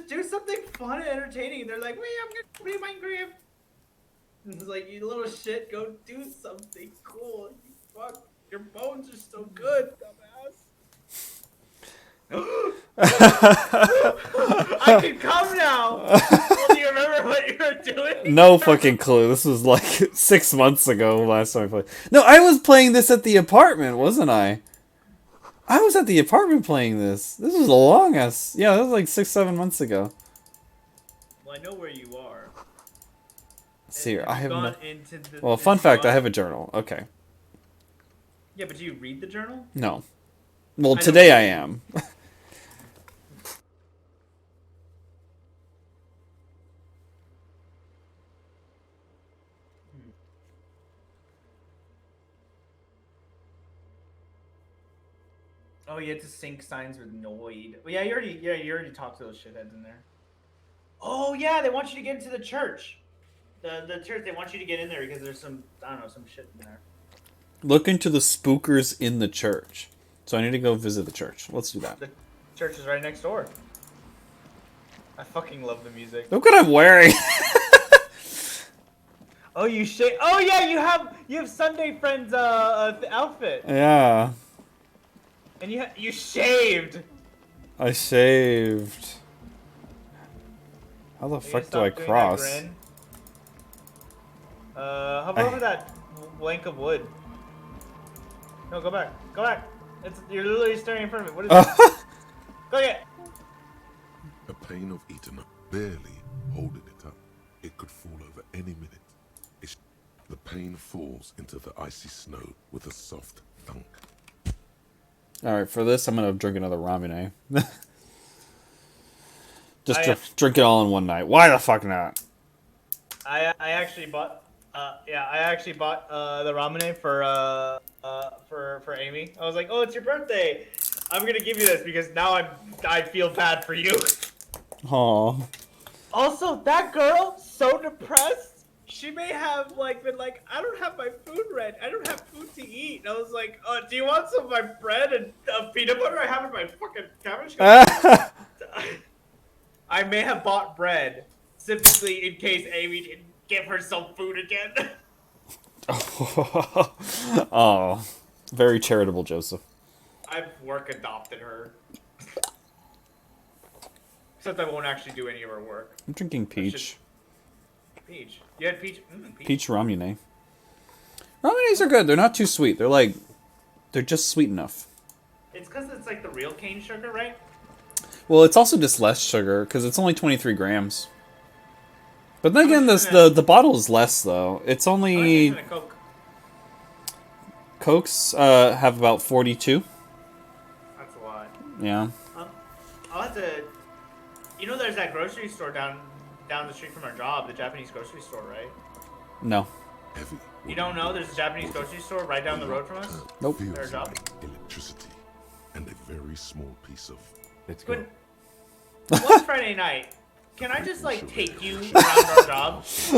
do something fun and entertaining. And they're like, wait, I'm gonna play Minecraft. And it's like, you little shit, go do something cool. You fuck, your bones are so good, dumbass. I can come now. Well, do you remember what you were doing? No fucking clue. This was like 6 months ago last time I played. No, I was playing this at the apartment, wasn't I? I was at the apartment playing this. This was a long ass. Yeah, that was like 6, 7 months ago. Well, I know where you are. Let's see here. I have no. Into the, Well, fun fact: I have a journal. Okay. Yeah, but do you read the journal? No. Well, today I am. Oh, you had to sync signs with Noid. Well, yeah, you already talked to those shitheads in there. Oh yeah, they want you to get into the church. The church, they want you to get in there because there's some, I don't know, some shit in there. Look into the spookers in the church. So I need to go visit the church. Let's do that. The church is right next door. I fucking love the music. Look what I'm wearing. Oh, you shave. Oh yeah, you have Sunday Friends outfit. Yeah. And you shaved. I shaved. How the fuck do I cross? Hover over that blank of wood. No, go back. Go back. You're literally staring in front of me. What is it? Go get. A pane of Eternal, barely holding it up. It could fall over any minute. The pane falls into the icy snow with a soft thunk. Alright, for this, I'm gonna drink another ramen. Just drink it all in one night. Why the fuck not? I actually bought the ramen for Amy. I was like, oh, it's your birthday. I'm gonna give you this because now I feel bad for you. Aww. Also, that girl, so depressed. She may have been like, I don't have my food ready. I don't have food to eat. And I was like, do you want some of my bread and peanut butter I have in my fucking cabbage? I may have bought bread specifically in case Amy can give her some food again. Oh, very charitable, Joseph. I've work adopted her. Except I won't actually do any of her work. I'm drinking peach. Peach. You had peach? Peach ramune. Ramunes are good. They're not too sweet. They're just sweet enough. It's because it's like the real cane sugar, right? Well, it's also just less sugar because it's only 23 grams. But then again, the bottle is less though. It's only. Coke? Cokes have about 42. That's a lot. Yeah. I'll have to. You know, there's that grocery store down the street from our job, the Japanese grocery store, right? No. You don't know? There's a Japanese grocery store right down the road from us. Nope. Our job. Electricity and a very small piece of. Let's go. One Friday night, can I just take you around our job? As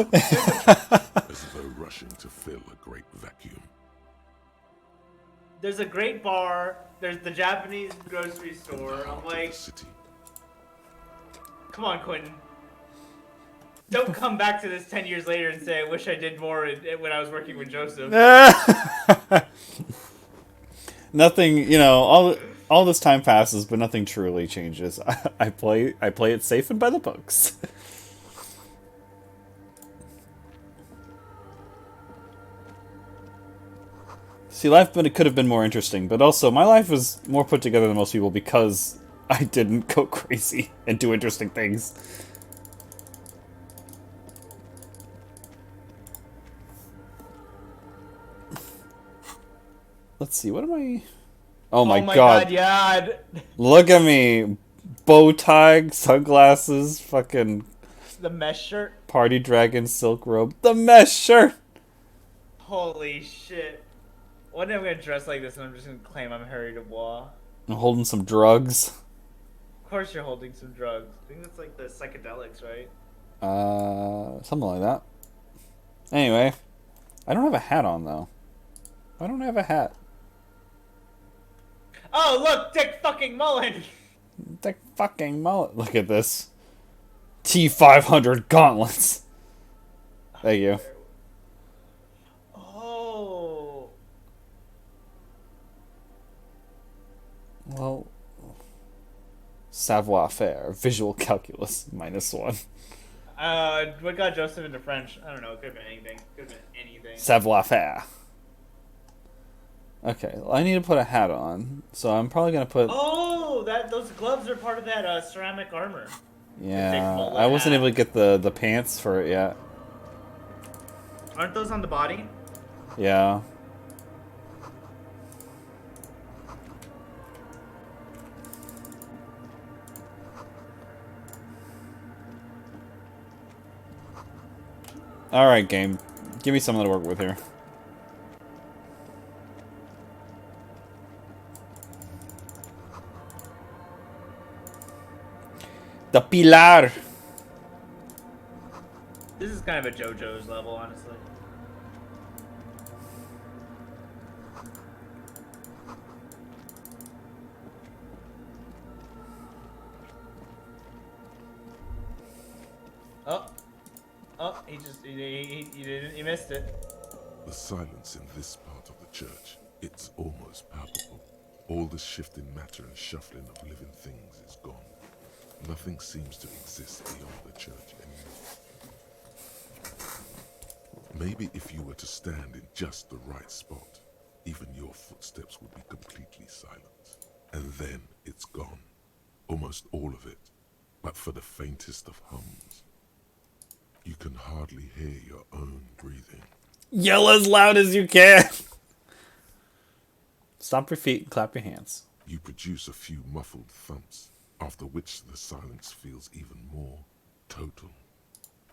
though rushing to fill a great vacuum. There's a great bar. There's the Japanese grocery store. I'm like, come on, Quentin. Don't come back to this 10 years later and say, I wish I did more when I was working with Joseph. Nothing, all this time passes, but nothing truly changes. I play it safe and by the books. See, life could have been more interesting, but also my life was more put together than most people because I didn't go crazy and do interesting things. Let's see, what am I... Oh my god. Yeah. Look at me. Bow tie, sunglasses, fucking... The mesh shirt. Party dragon, silk robe. The mesh shirt! Holy shit. One day I'm gonna dress like this and I'm just gonna claim I'm Harry Dubois. I'm holding some drugs. Of course you're holding some drugs. I think that's like the psychedelics, right? Something like that. Anyway. I don't have a hat on, though. I don't have a hat. Oh, look! Dick fucking Mullen! Dick fucking mullet. Look at this. T500 gauntlets. Thank you. Oh. Well, savoir faire, visual calculus, -1. What got Joseph into French? I don't know. It could have been anything. Could have been anything. Savoir faire. Okay, well, I need to put a hat on, so I'm probably gonna put. Oh, those gloves are part of that ceramic armor. Yeah, I wasn't able to get the pants for it yet. Aren't those on the body? Yeah. Alright, game. Give me something to work with here. The Pilar! This is kind of a JoJo's level, honestly. Oh, he missed it. The silence in this part of the church, it's almost palpable. All the shifting matter and shuffling of living things is gone. Nothing seems to exist beyond the church anymore. Maybe if you were to stand in just the right spot, even your footsteps would be completely silent. And then it's gone. Almost all of it. But for the faintest of hums. You can hardly hear your own breathing. Yell as loud as you can! Stomp your feet and clap your hands. You produce a few muffled thumps, after which the silence feels even more total.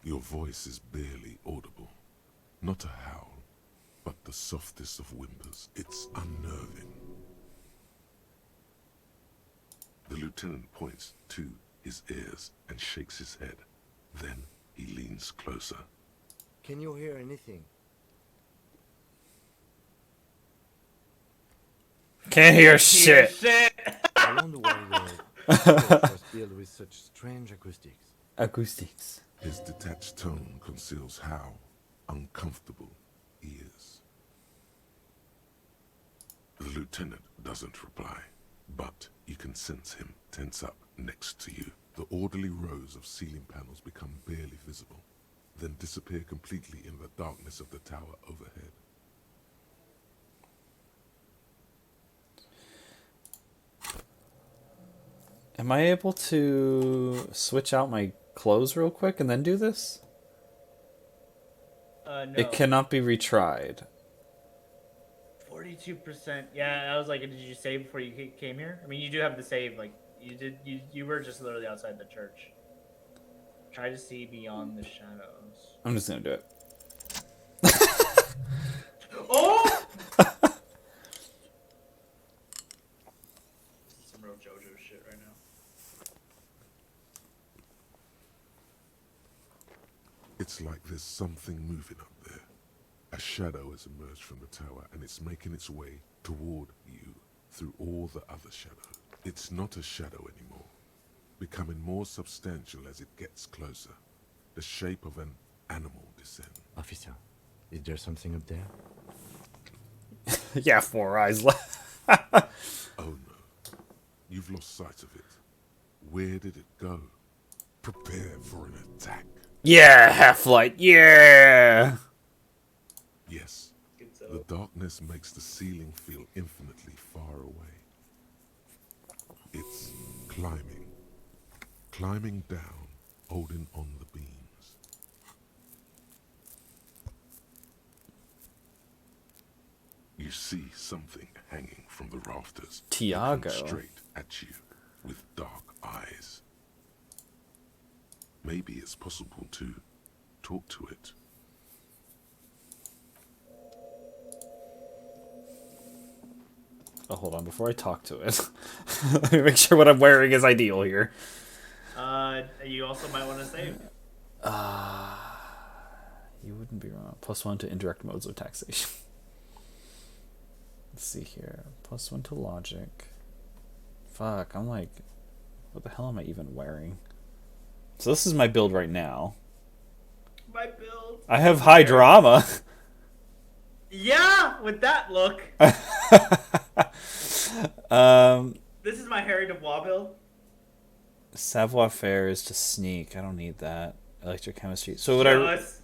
Your voice is barely audible. Not a howl, but the softest of whimpers. It's unnerving. The lieutenant points to his ears and shakes his head. Then he leans closer. Can you hear anything? Can't hear shit! I wonder why the church was built with such strange acoustics. Acoustics. His detached tone conceals how uncomfortable he is. The lieutenant doesn't reply, but you can sense him tense up next to you. The orderly rows of ceiling panels become barely visible, then disappear completely in the darkness of the tower overhead. Am I able to switch out my clothes real quick and then do this? No. It cannot be retried. 42%. Yeah, I was like, did you save before you came here? I mean, you do have the save. Like, you were just literally outside the church. Try to see beyond the shadows. I'm just gonna do it. Oh! This is some real JoJo shit right now. It's like there's something moving up there. A shadow has emerged from the tower and it's making its way toward you through all the other shadows. It's not a shadow anymore, becoming more substantial as it gets closer. The shape of an animal descends. Officer, is there something up there? Yeah, 4 eyes left. Oh no, you've lost sight of it. Where did it go? Prepare for an attack. Yeah, Half-Light, yeah! Yes, the darkness makes the ceiling feel infinitely far away. It's climbing down, holding on the beams. You see something hanging from the rafters, Tiago. looking straight at you with dark eyes. Maybe it's possible to talk to it. Oh, hold on, before I talk to it, let me make sure what I'm wearing is ideal here. You also might want to save. You wouldn't be wrong. +1 to indirect modes of taxation. Let's see here. +1 to logic. Fuck, I'm like, what the hell am I even wearing? So this is my build right now. My build. I have high drama. Yeah, with that look. um, This is my Harry Dubois build. Savoir faire is to sneak. I don't need that. Electrochemistry. So what Jealous.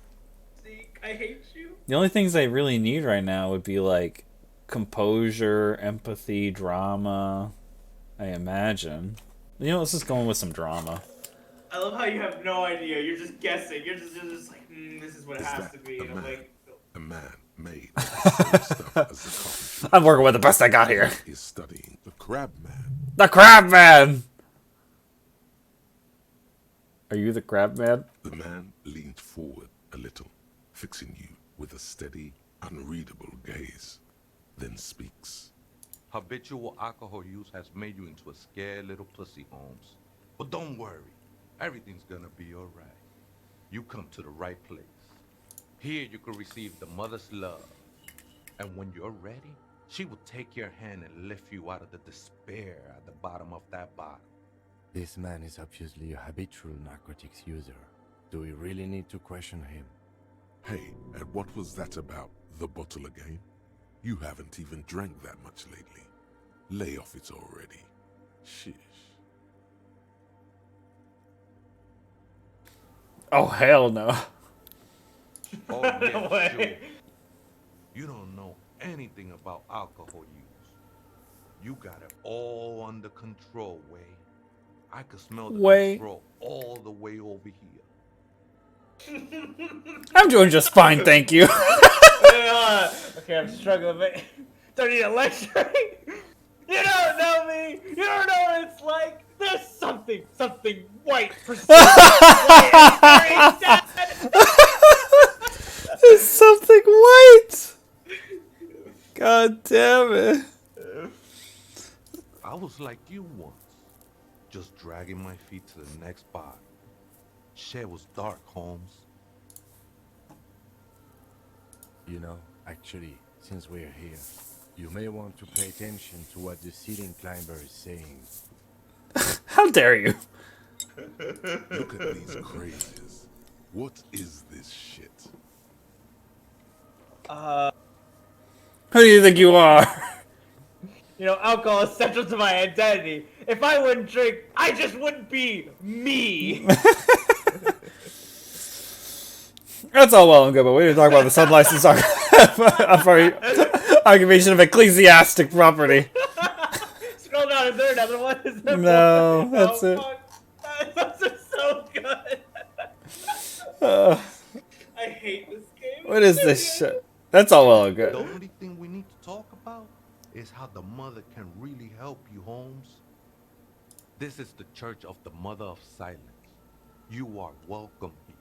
Zeke, I hate you. the only things I really need right now would be like composure, empathy, drama. I imagine. You know, let's just go in with some drama. I love how you have no idea. You're just guessing. You're just like, this is what it Is has that to be. a And I'm man? like, A man made of the same stuff as the carpentry. I'm working with the best I got here. Is studying the crab man. The Crab Man! Are you the Crab Man? The man leans forward a little, fixing you with a steady, unreadable gaze, then speaks. Habitual alcohol use has made you into a scared little pussy, Holmes. But don't worry, everything's gonna be alright. You come to the right place. Here you can receive the mother's love. And when you're ready, she will take your hand and lift you out of the despair at the bottom of that bottle. This man is obviously a habitual narcotics user. Do we really need to question him? Hey, and what was that about, the bottle again? You haven't even drank that much lately. Lay off it already. Shish. Oh, hell no. Oh, yeah, way. sure. You don't know anything about alcohol use. You got it all under control, Way. I could smell the Way. control all the way over here. I'm doing just fine, thank you. Okay, I'm struggling, but don't need a lecture. You don't know me. You don't know what it's like. There's something white for There's something white! God damn it. I was like you once, just dragging my feet to the next bar. Shit was dark, Holmes. You know, actually, since we're here, you may want to pay attention to what the ceiling climber is saying. How dare you? Look at these crazes. What is this shit? Who do you think you are? You know, alcohol is central to my identity. If I wouldn't drink, I just wouldn't be me. That's all well and good, but we didn't talk about the sun-licensed occupation of ecclesiastic property. Scroll down, is there another one? Is there No, one? that's it. Fuck. Those are so good. I hate this game. What is this shit? That's all well and The good. only thing we need to talk about is how the mother can really help you, Holmes. This is the Church of the Mother of Silence. You are welcome here.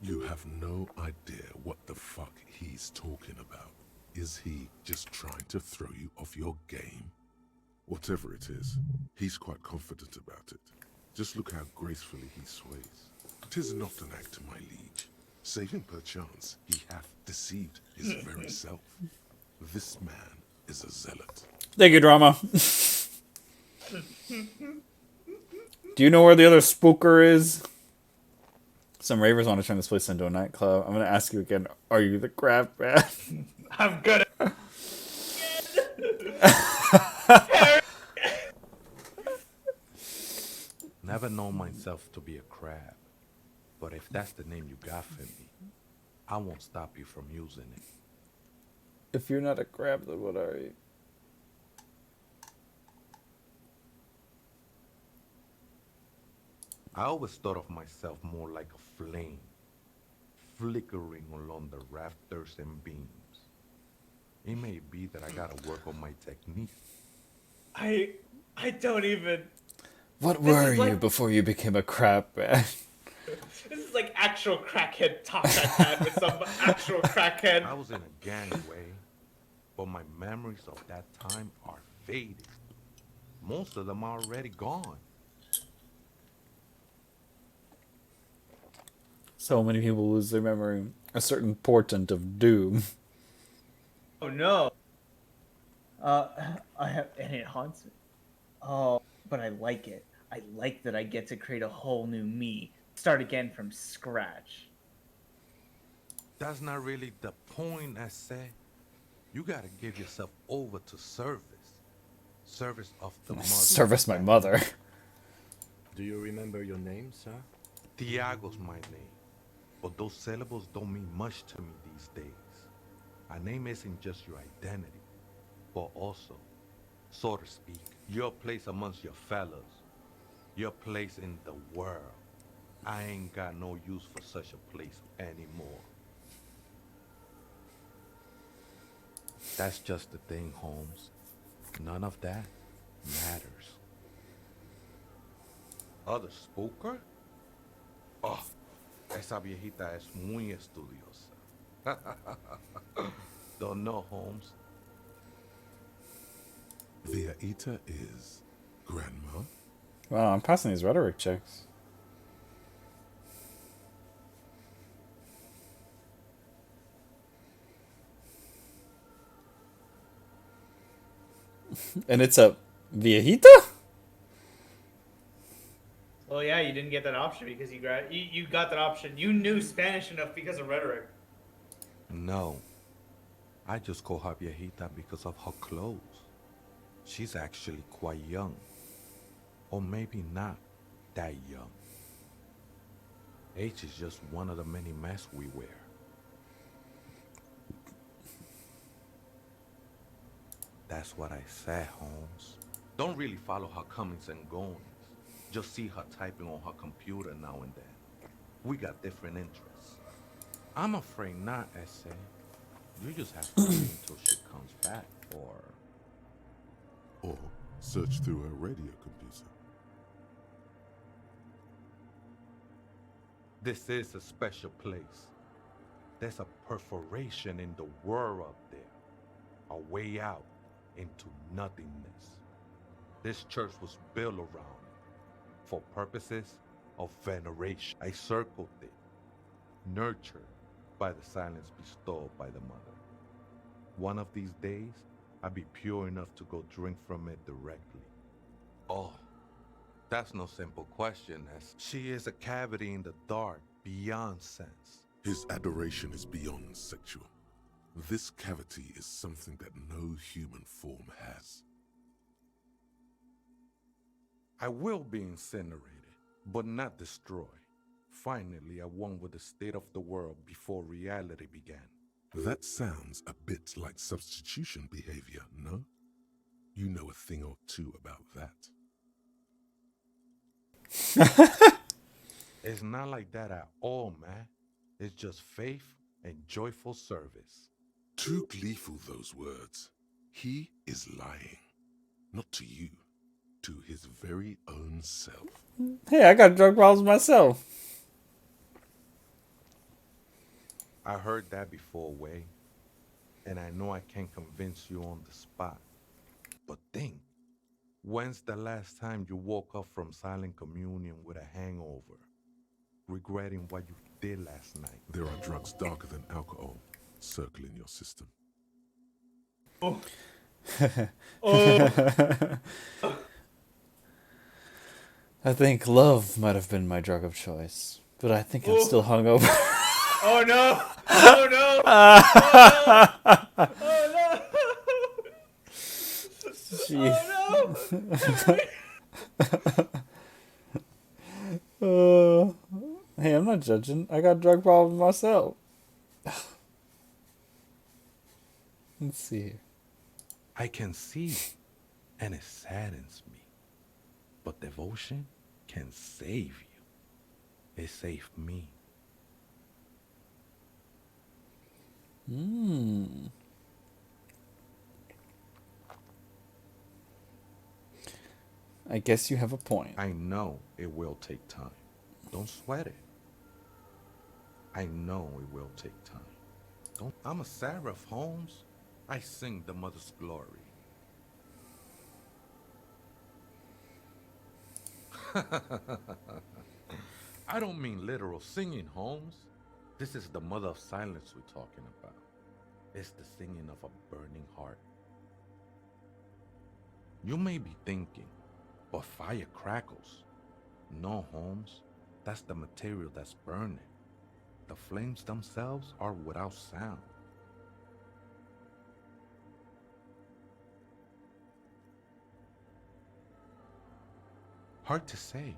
You have no idea what the fuck he's talking about. Is he just trying to throw you off your game? Whatever it is, he's quite confident about it. Just look how gracefully he sways. 'Tis not an act, my liege. Save him perchance he hath deceived his very self. This man is a zealot. Thank you, drama. Do you know where the other spooker is? Some ravers want to turn this place into a nightclub. I'm going to ask you again, are you the Crab Man? I'm good at Never known myself to be a crab, but if that's the name you got for me, I won't stop you from using it. If you're not a crab, then what are you? I always thought of myself more like a flame, flickering along the rafters and beams. It may be that I gotta work on my technique. I don't even. What This were is you like- before you became a Crab Man? This is like actual crackhead talk I've had with some actual crackhead. I was in a gangway, but my memories of that time are faded. Most of them are already gone. So many people lose their memory. A certain portent of doom. Oh no. I have, and it haunts me. Oh, but I like it. I like that I get to create a whole new me, start again from scratch. That's not really the point, I say. You gotta give yourself over to service. Service of the mother. Service my mother. Do you remember your name, sir? Tiago's my name. But those syllables don't mean much to me these days. A name isn't just your identity, but also, so to speak, your place amongst your fellows. Your place in the world. I ain't got no use for such a place anymore. That's just the thing, Holmes. None of that matters. Other spooker? Oh, esa viejita es muy estudiosa. Don't know, Holmes. Viejita is grandma. Wow, I'm passing these rhetoric checks. And it's a viejita? Well, yeah, you didn't get that option because you got that option. You knew Spanish enough because of rhetoric. No. I just call her viejita because of her clothes. She's actually quite young. Or maybe not that young. Age is just one of the many masks we wear. That's what I said, Holmes. Don't really follow her comings and goings. Just see her typing on her computer now and then. We got different interests. I'm afraid not, Essay. You just have to wait until she comes back, Or search through her radio computer. This is a special place. There's a perforation in the world up there. A way out into nothingness. This church was built around it for purposes of veneration. I circled it, nurtured by the silence bestowed by the mother. One of these days, I'll be pure enough to go drink from it directly. Oh, that's no simple question, as she is a cavity in the dark, beyond sense. His adoration is beyond sexual. This cavity is something that no human form has. I will be incinerated, but not destroyed. Finally, I won with the state of the world before reality began. That sounds a bit like substitution behavior, no? You know a thing or two about that. It's not like that at all, man. It's just faith and joyful service. Too gleeful, those words. He is lying. Not to you, to his very own self. Hey, I got drug problems myself. I heard that before, Way. And I know I can't convince you on the spot. But think, when's the last time you woke up from silent communion with a hangover, regretting what you did last night? There are drugs darker than alcohol circling your system. Oh. I think love might have been my drug of choice, but I think I'm still hungover. Oh no! Oh no! Oh no! Oh no! Hey, I'm not judging. I got drug problems myself. Let's see here. I can see, and it saddens me. But devotion can save you. It saved me. I guess you have a point. I know it will take time. Don't sweat it. I know it will take time. I'm a seraph, Holmes. I sing the mother's glory. I don't mean literal singing, Holmes. This is the mother of silence we're talking about. It's the singing of a burning heart. You may be thinking, but fire crackles. No, Holmes. That's the material that's burning. The flames themselves are without sound. Hard to say.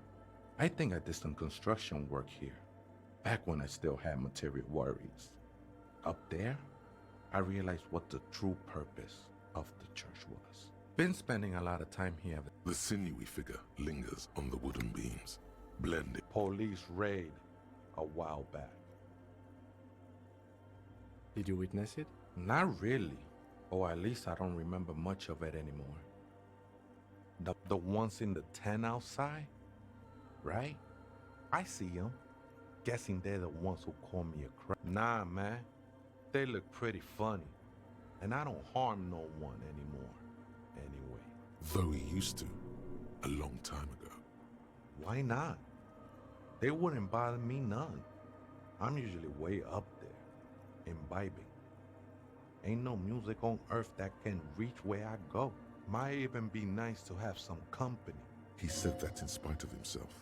I think I did some construction work here, back when I still had material worries. Up there, I realized what the true purpose of the church was. Been spending a lot of time here. The sinewy figure lingers on the wooden beams, blending. Police raid a while back. Did you witness it? Not really, or at least I don't remember much of it anymore. The ones in the tent outside, right? I see them. Guessing they're the ones who call me a crap. Nah, man. They look pretty funny. And I don't harm no one anymore. Anyway. Though he used to, a long time ago. Why not? They wouldn't bother me none. I'm usually way up there, imbibing. Ain't no music on earth that can reach where I go. Might even be nice to have some company. He said that in spite of himself.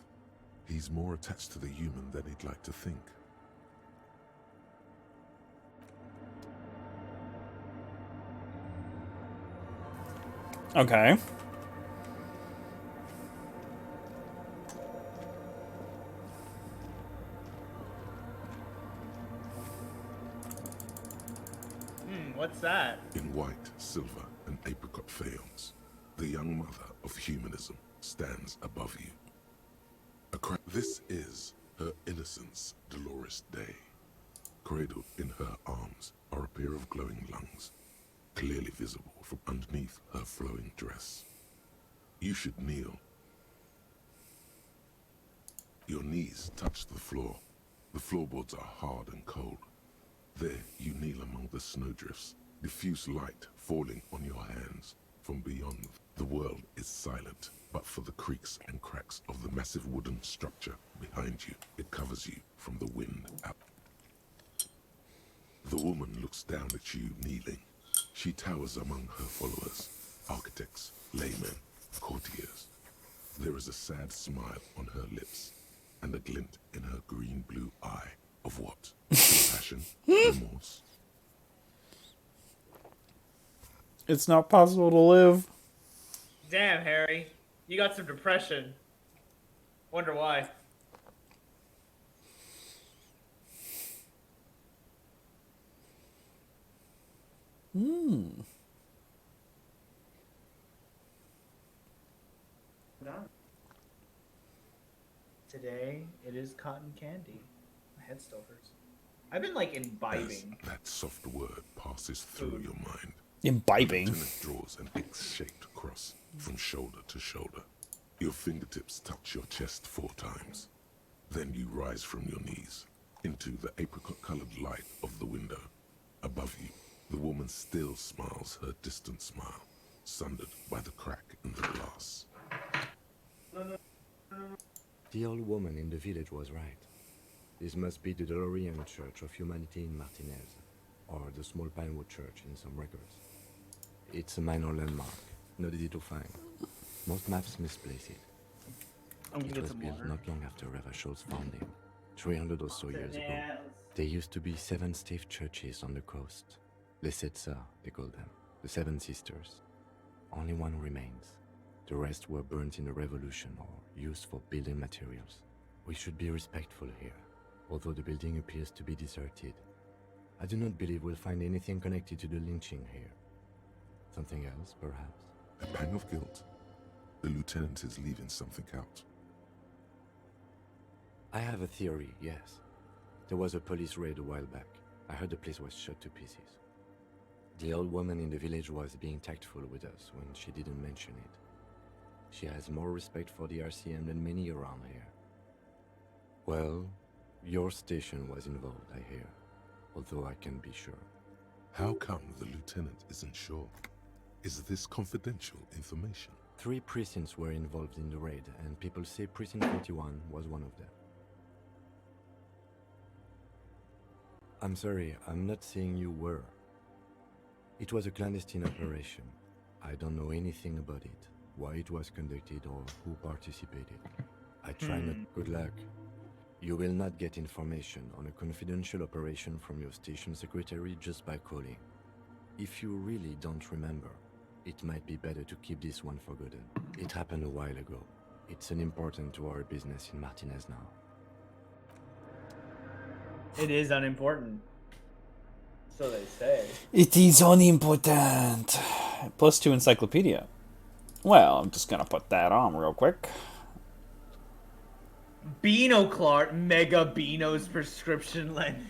He's more attached to the human than he'd like to think. Okay. What's that? In white, silver, and apricot faience, the young mother of humanism stands above you. This is her innocence, Dolores Day. Cradled in her arms are a pair of glowing lungs, clearly visible from underneath her flowing dress. You should kneel. Your knees touch the floor. The floorboards are hard and cold. There you kneel among the snowdrifts, diffuse light falling on your hands. From beyond, the world is silent, but for the creaks and cracks of the massive wooden structure behind you, it covers you from the wind out. The woman looks down at you kneeling. She towers among her followers, architects, laymen, courtiers. There is a sad smile on her lips, and a glint in her green-blue eye of what? Passion? Remorse? It's not possible to live. Damn, Harry. You got some depression. Wonder why. Today, it is cotton candy. My head still hurts. I've been, like, As imbibing. that soft word passes through your mind, Imbibing. Lieutenant draws an X-shaped cross from shoulder to shoulder. Your fingertips touch your chest 4 times. Then you rise from your knees into the apricot-colored light of the window. Above you, the woman still smiles her distant smile, sundered by the crack in the glass. The old woman in the village was right. This must be the DeLorean Church of Humanity in Martinez, or the small Pinewood Church in some records. It's a minor landmark, not easy to find. Most maps misplace it. I'm gonna It get was some built water. not long after Revachol's founding, 300 or so years ago. There used to be 7 stave churches on the coast. Les Sept Sœurs, they call them, the 7 Sisters. Only one remains. The rest were burnt in the revolution or used for building materials. We should be respectful here, although the building appears to be deserted. I do not believe we'll find anything connected to the lynching here. Something else, perhaps? A pang of guilt. The lieutenant is leaving something out. I have a theory, yes. There was a police raid a while back. I heard the place was shot to pieces. The old woman in the village was being tactful with us when she didn't mention it. She has more respect for the RCM than many around here. Well, your station was involved, I hear, although I can't be sure. How come the lieutenant isn't sure? Is this confidential information? 3 precincts were involved in the raid, and people say Precinct 41 was one of them. I'm sorry, I'm not saying you were. It was a clandestine operation. I don't know anything about it, why it was conducted, or who participated. I try not. Good luck. You will not get information on a confidential operation from your station secretary just by calling. If you really don't remember, it might be better to keep this one forgotten. It happened a while ago. It's unimportant to our business in Martinez now. It is unimportant. So they say. It is unimportant. +2 encyclopedia. Well, I'm just gonna put that on real quick. Beano Clark, Mega Beano's prescription lens.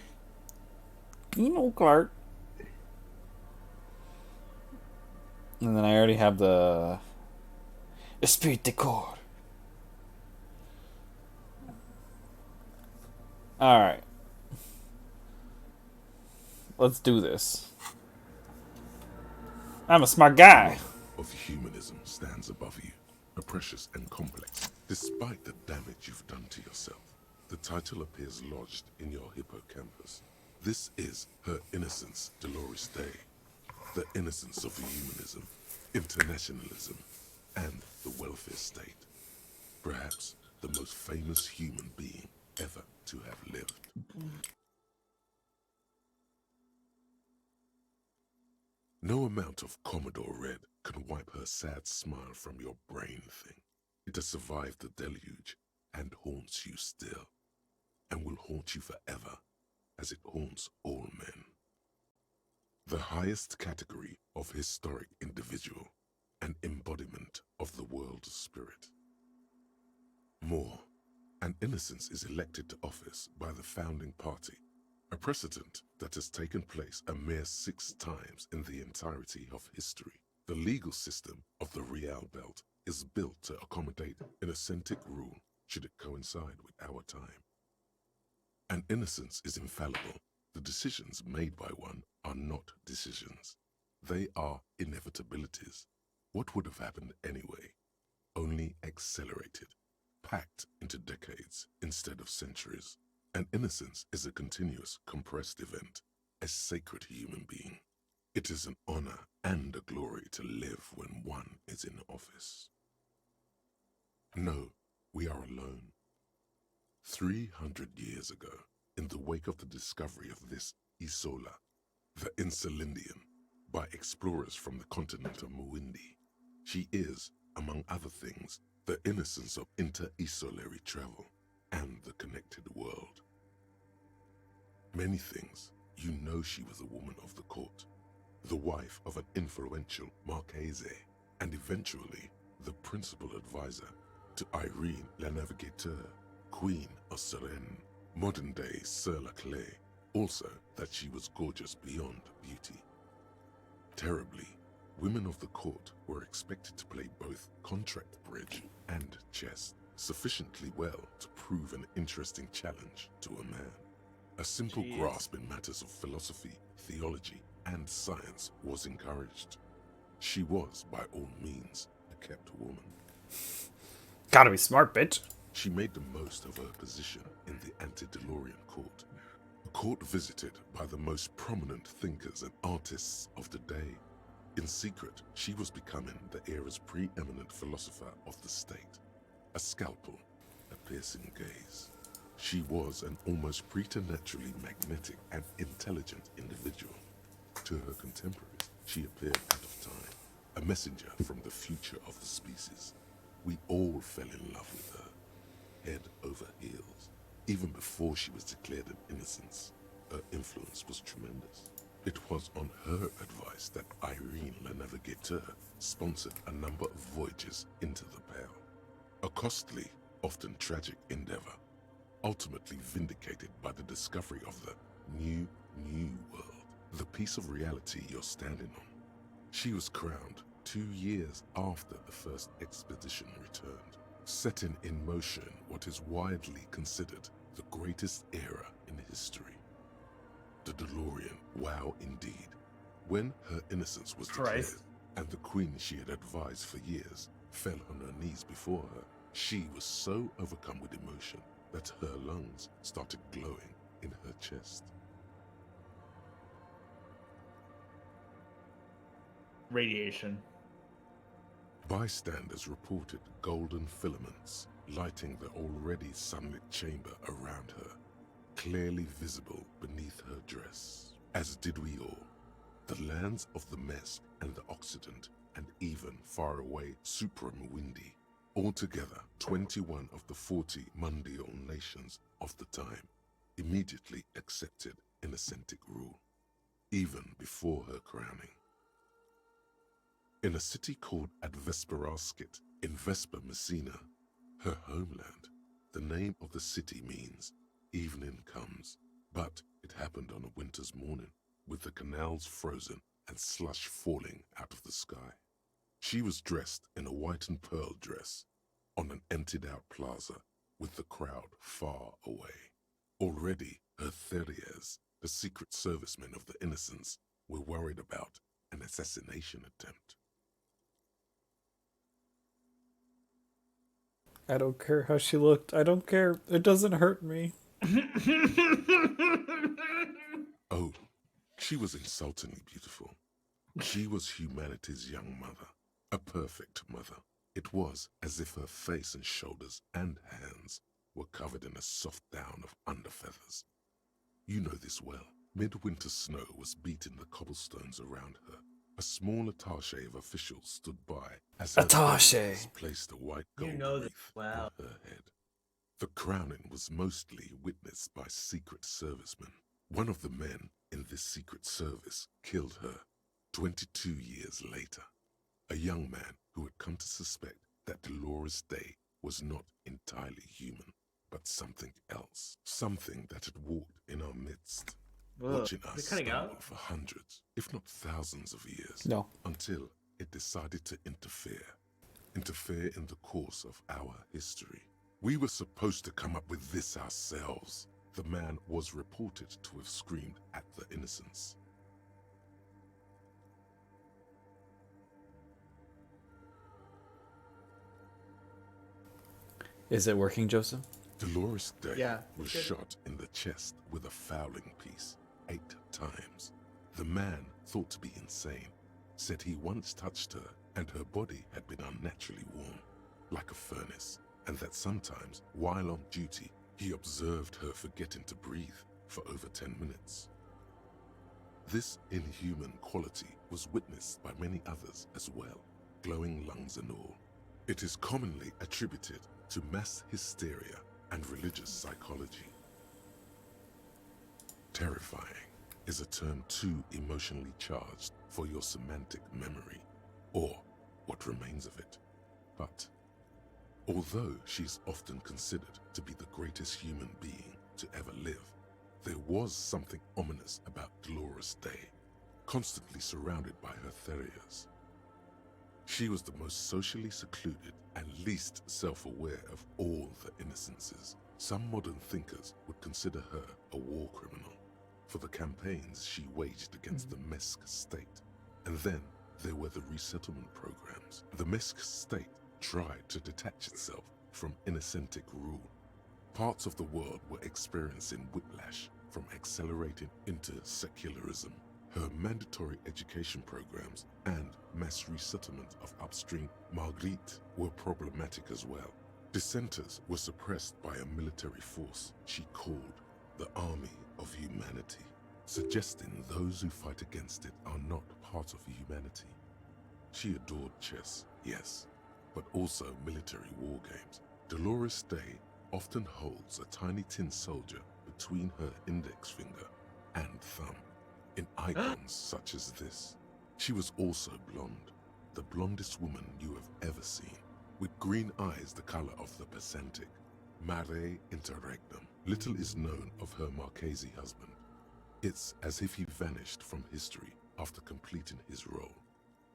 Beano Clark. And then I already have the Esprit de Corps. Alright. Let's do this. I'm a smart guy. Of humanism stands above you, precious and complex, despite the damage you've done to yourself. The title appears lodged in your hippocampus. This is Her Innocence, Dolores Day. The innocence of humanism, internationalism, and the welfare state. Perhaps the most famous human being ever to have lived. No amount of Commodore Red can wipe her sad smile from your brain thing. It has survived the deluge and haunts you still, and will haunt you forever, as it haunts all men. The highest category of historic individual, an embodiment of the world spirit. More, an innocence is elected to office by the founding party, a precedent that has taken place a mere 6 times in the entirety of history. The legal system of the Real Belt is built to accommodate an authentic rule should it coincide with our time. An innocence is infallible. The decisions made by one are not decisions. They are inevitabilities. What would have happened anyway? Only accelerated, packed into decades instead of centuries. An innocence is a continuous, compressed event, a sacred human being. It is an honor and a glory to live when one is in office. No, we are alone. 300 years ago, in the wake of the discovery of this Isola, the Insulindian, by explorers from the continent of Muindi, she is, among other things, the innocence of inter-isolary travel and the connected world. Many things, you know she was a woman of the court, the wife of an influential Marchese, and eventually the principal advisor to Irene la Navigateur, Queen of Serene, modern-day Sir La Clé, also that she was gorgeous beyond beauty. Terribly, women of the court were expected to play both contract bridge and chess sufficiently well to prove an interesting challenge to a man. A simple grasp in matters of philosophy, theology, and science was encouraged. She was, by all means, a kept woman. Gotta be smart, bitch. She made the most of her position in the antediluvian court, a court visited by the most prominent thinkers and artists of the day. In secret, she was becoming the era's preeminent philosopher of the state. A scalpel, a piercing gaze. She was an almost preternaturally magnetic and intelligent individual. To her contemporaries, she appeared out of time, a messenger from the future of the species. We all fell in love with her, head over heels. Even before she was declared an innocence, her influence was tremendous. It was on her advice that Irene la Navigateur sponsored a number of voyages into the Pale. A costly, often tragic endeavor, ultimately vindicated by the discovery of the new world, the piece of reality you're standing on. She was crowned 2 years after the first expedition returned, setting in motion what is widely considered the greatest era in history. The DeLorean, wow indeed. When her innocence was declared, and the queen she had advised for years fell on her knees before her, she was so overcome with emotion that her lungs started glowing in her chest. Radiation. Bystanders reported golden filaments, lighting the already sunlit chamber around her, clearly visible beneath her dress, as did we all. The lands of the Mesk and the Occident, and even far away Supreme Windy, altogether 21 of the 40 Mundial nations of the time, immediately accepted Innocentic rule, even before her crowning. In a city called Advesperaskit in Vesper Messina, her homeland, the name of the city means evening comes, but it happened on a winter's morning, with the canals frozen and slush falling out of the sky. She was dressed in a white and pearl dress on an emptied-out plaza with the crowd far away. Already, her Theriers, the secret servicemen of the Innocents, were worried about an assassination attempt. I don't care how she looked. I don't care. It doesn't hurt me. Oh, she was insultingly beautiful. She was humanity's young mother, a perfect mother. It was as if her face and shoulders and hands were covered in a soft down of underfeathers. You know this well. Midwinter snow was beating the cobblestones around her. A small attaché of officials stood by as her Attaché placed a white gold You know this wreath well. on her head. The crowning was mostly witnessed by Secret Servicemen. One of the men in this Secret Service killed her 22 years later. A young man who had come to suspect that Dolores Day was not entirely human, but something else. Something that had walked in our midst, watching Is us it cutting stumble out? for hundreds, if not thousands of years. No. Until it decided to interfere in the course of our history. We were supposed to come up with this ourselves. The man was reported to have screamed at the Innocents. Is it working, Joseph? Dolores Day Yeah, was good. shot in the chest with a fowling piece 8 times. The man, thought to be insane, said he once touched her and her body had been unnaturally warm, like a furnace, and that sometimes, while on duty, he observed her forgetting to breathe for over 10 minutes. This inhuman quality was witnessed by many others as well, glowing lungs and all. It is commonly attributed to mass hysteria and religious psychology. Terrifying is a term too emotionally charged for your semantic memory, or what remains of it. But although she's often considered to be the greatest human being to ever live, there was something ominous about Dolores Day, constantly surrounded by her Theriers. She was the most socially secluded and least self-aware of all the Innocences. Some modern thinkers would consider her a war criminal for the campaigns she waged against the Mesk state. And then there were the resettlement programs. The Mesk state tried to detach itself from Innocentic rule. Parts of the world were experiencing whiplash from accelerating into secularism. Her mandatory education programs and mass resettlement of upstream Marguerite were problematic as well. Dissenters were suppressed by a military force she called the Army of Humanity, suggesting those who fight against it are not part of humanity. She adored chess, yes, but also military war games. Dolores Day often holds a tiny tin soldier between her index finger and thumb. In icons such as this, she was also blonde, the blondest woman you have ever seen, with green eyes the color of the Pacentic, mare interregnum. Little is known of her Marchese husband. It's as if he vanished from history after completing his role,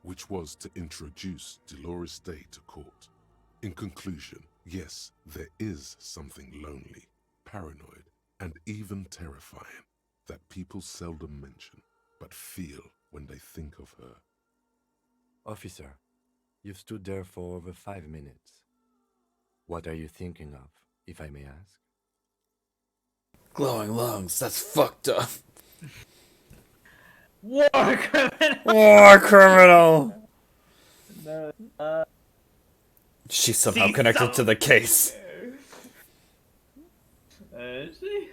which was to introduce Dolores Day to court. In conclusion, yes, there is something lonely, paranoid, and even terrifying that people seldom mention, but feel when they think of her. Officer, you've stood there for over 5 minutes. What are you thinking of, if I may ask? Glowing lungs. That's fucked up. War criminal. War criminal. No, She's somehow See connected to some- the case. Is she?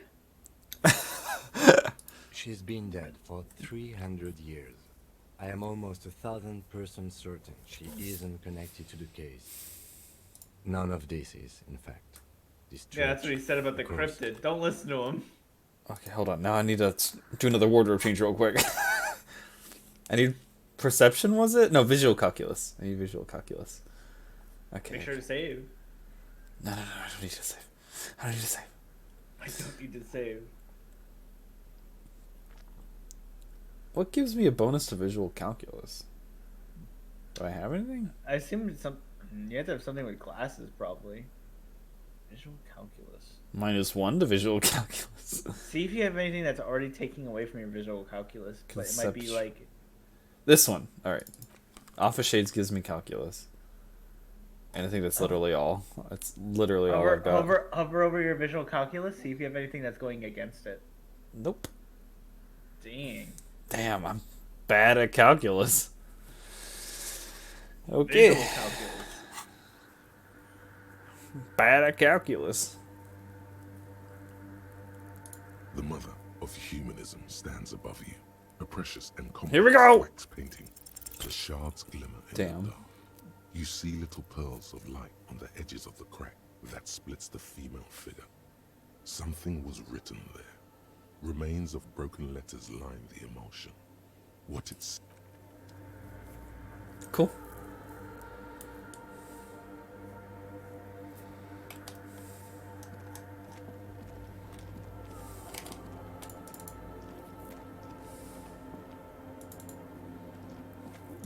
She's been dead for 300 years. I am almost 1,000% certain she isn't connected to the case. None of this is, in fact. This church, Yeah, that's what he said about the ghost. cryptid. Don't listen to him. Okay, hold on. Now I need to do another wardrobe change real quick. I need perception, was it? No, visual calculus. I need visual calculus. Okay. Make sure to save. No, I don't need to save. I don't need to save. I don't need to save. What gives me a bonus to visual calculus? Do I have anything? I assume it's some. You have to have something with glasses, probably. Visual calculus. -1 to visual calculus. See if you have anything that's already taking away from your visual calculus. But it might be Conception. like. This one. Alright. Alpha Shades gives me calculus. And I think that's literally all. It's literally all I've got. Hover over your visual calculus. See if you have anything that's going against it. Nope. Dang. Damn, I'm bad at calculus. Okay. Visual calculus. Bad at calculus. The mother of humanism stands above you, a precious and complex Here we go! wax painting. The shards glimmer in Damn. the dark. You see little pearls of light on the edges of the crack that splits the female figure. Something was written there. Remains of broken letters line the emulsion. What it's Cool.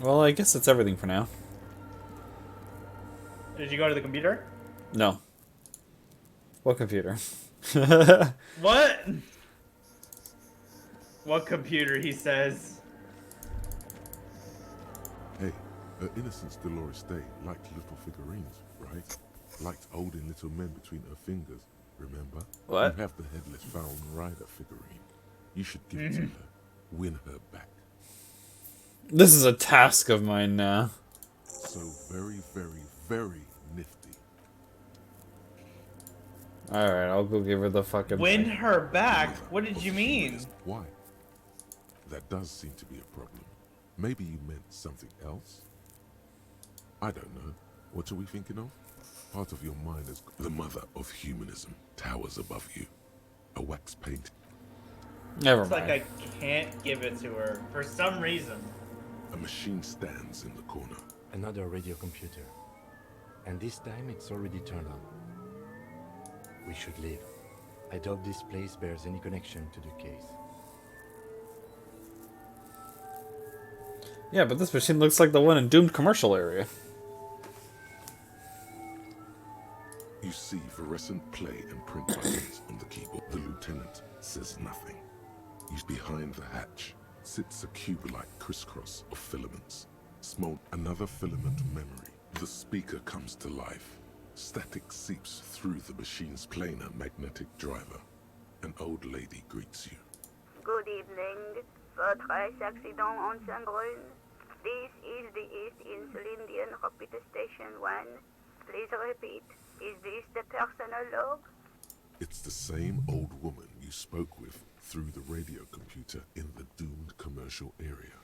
Well, I guess that's everything for now. Did you go to the computer? No. What computer? What? What computer? He says. Hey, her innocence Dolores Day liked little figurines, right? Liked holding little men between her fingers, remember? What? You have the headless Pharaoh Rider figurine. You should give it to her. Win her back. This is a task of mine now. So very, very, very nifty. Alright, I'll go give her the fucking Win thing. her back? Mother What did of you mean? humanism. Why? That does seem to be a problem. Maybe you meant something else? I don't know. What are we thinking of? Part of your mind is the mother of humanism towers above you. A wax paint. Never It's mind. like I can't give it to her for some reason. A machine stands in the corner. Another radio computer. And this time it's already turned on. We should leave. I doubt this place bears any connection to the case. Yeah, but this machine looks like the one in Doomed commercial area. You see fluorescent play and print buttons on the keyboard. The lieutenant says nothing. He's behind the hatch. Sits a cube-like crisscross of filaments. Smoke another filament memory. The speaker comes to life. Static seeps through the machine's planar magnetic driver. An old lady greets you. Good evening. Votre accident on Saint-Brune. This is the East Insulindian Rapid Station 1. Please repeat. Is this the personal log? It's the same old woman you spoke with through the radio computer in the doomed commercial area.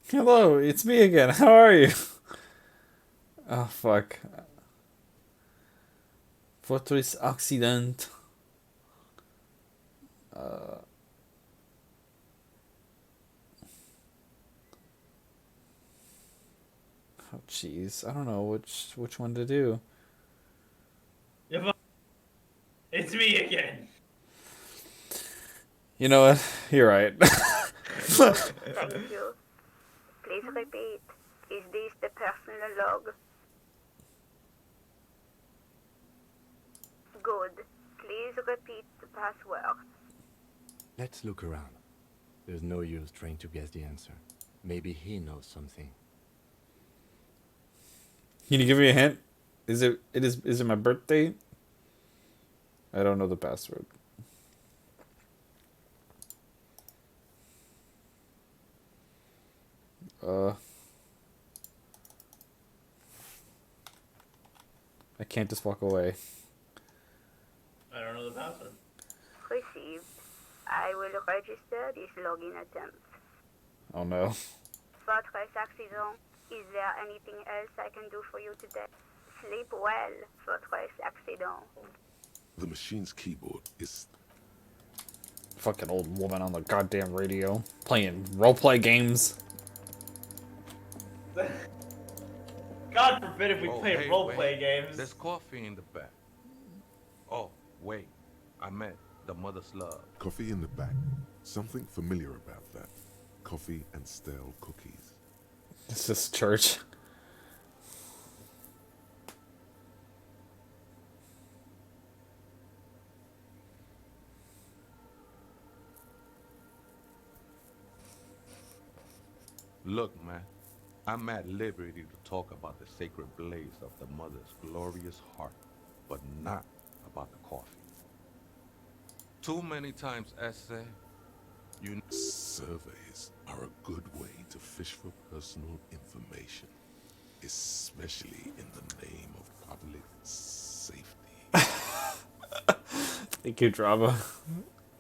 Hello, it's me again. How are you? Oh, fuck. Votre accident. Oh, jeez. I don't know which one to do. It's me again. You know what? You're right. Thank you. Please repeat. Is this the personal log? Good. Please repeat the password. Let's look around. There's no use trying to guess the answer. Maybe he knows something. Can you give me a hint? Is it my birthday? I don't know the password. I can't just walk away. I don't know the password. Received. I will register this login attempt. Oh no. Votre accident. Is there anything else I can do for you today? Sleep well, votre accident. The machine's keyboard is Fucking old woman on the goddamn radio. Playing roleplay games. God forbid if we Oh, play hey, roleplay wait. games. There's coffee in the back. Oh, wait. I meant the mother's love. coffee in the back. Something familiar about that. Coffee and stale cookies. It's just church. Look, man. I'm at liberty to talk about the sacred blaze of the mother's glorious heart, but not about the coffee. Too many times, essay, you Surveys are a good way to fish for personal information, especially in the name of public safety. Thank you, Drama.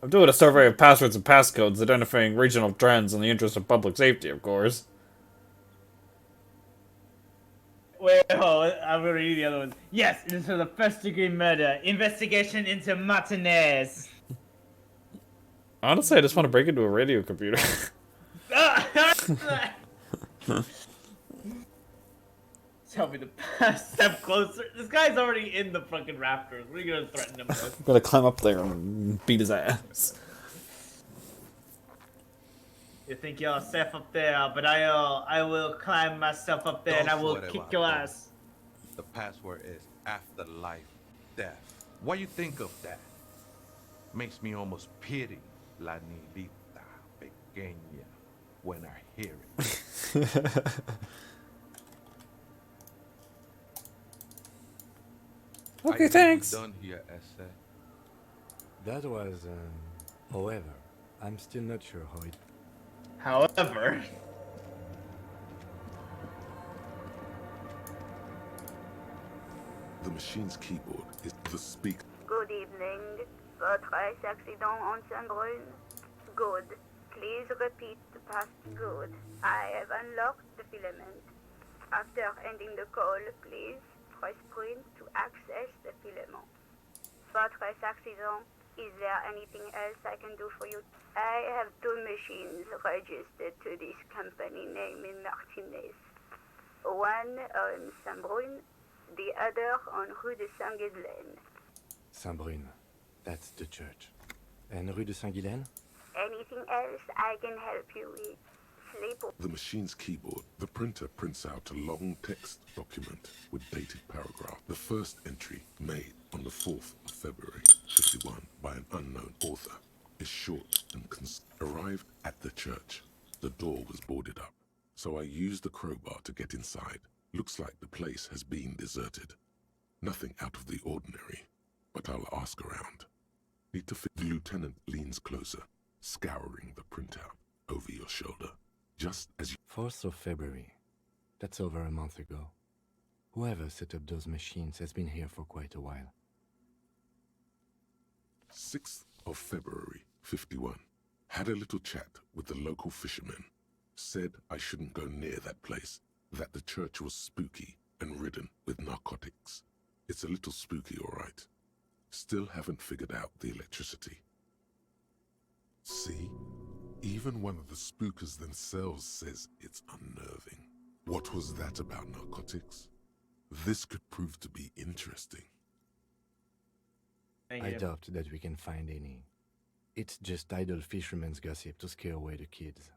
I'm doing a survey of passwords and passcodes, identifying regional trends in the interest of public safety, of course. Wait, oh, I'm gonna read the other one. Yes, it is for the first degree murder. Investigation into Martinez. Honestly, I just want to break into a radio computer. Tell me to step closer. This guy's already in the fucking rafters. What are you gonna threaten him with? I'm gonna climb up there and beat his ass. You think you're safe up there, but I will climb myself up there and I Don't will sweat kick about your that. ass. The password is afterlife death. What you think of that? Makes me almost pity La Nilita Pequeña when I hear it. I Okay, think thanks. we're done here, essay. That was, however, I'm still not sure how it. However, The machine's keyboard is the speak. Good evening. Votre accident en Saint-Brune. Good. Please repeat the past good. I have unlocked the filament. After ending the call, please press print to access the filament. Votre accident. Is there anything else I can do for you? I have two machines registered to this company name in Martinez. One on Saint-Brune, the other on Rue de Saint-Ghislaine. Saint-Brune. That's the church. And Rue de Saint-Ghilaine? Anything else I can help you with? Sleep. The machine's keyboard. The printer prints out a long text document with dated paragraph. The first entry, made on the 4th of February, 51, by an unknown author, is short and arrived at the church. The door was boarded up, so I used the crowbar to get inside. Looks like the place has been deserted. Nothing out of the ordinary, but I'll ask around. Need to fit. The lieutenant leans closer, scouring the printout over your shoulder. Just as you 4th of February. That's over a month ago. Whoever set up those machines has been here for quite a while. 6th of February, 51. Had a little chat with the local fishermen. Said I shouldn't go near that place, that the church was spooky and ridden with narcotics. It's a little spooky, all right. Still haven't figured out the electricity. See? Even one of the spookers themselves says it's unnerving. What was that about narcotics? This could prove to be interesting. thank I you. doubt that we can find any. It's just idle fishermen's gossip to scare away the kids.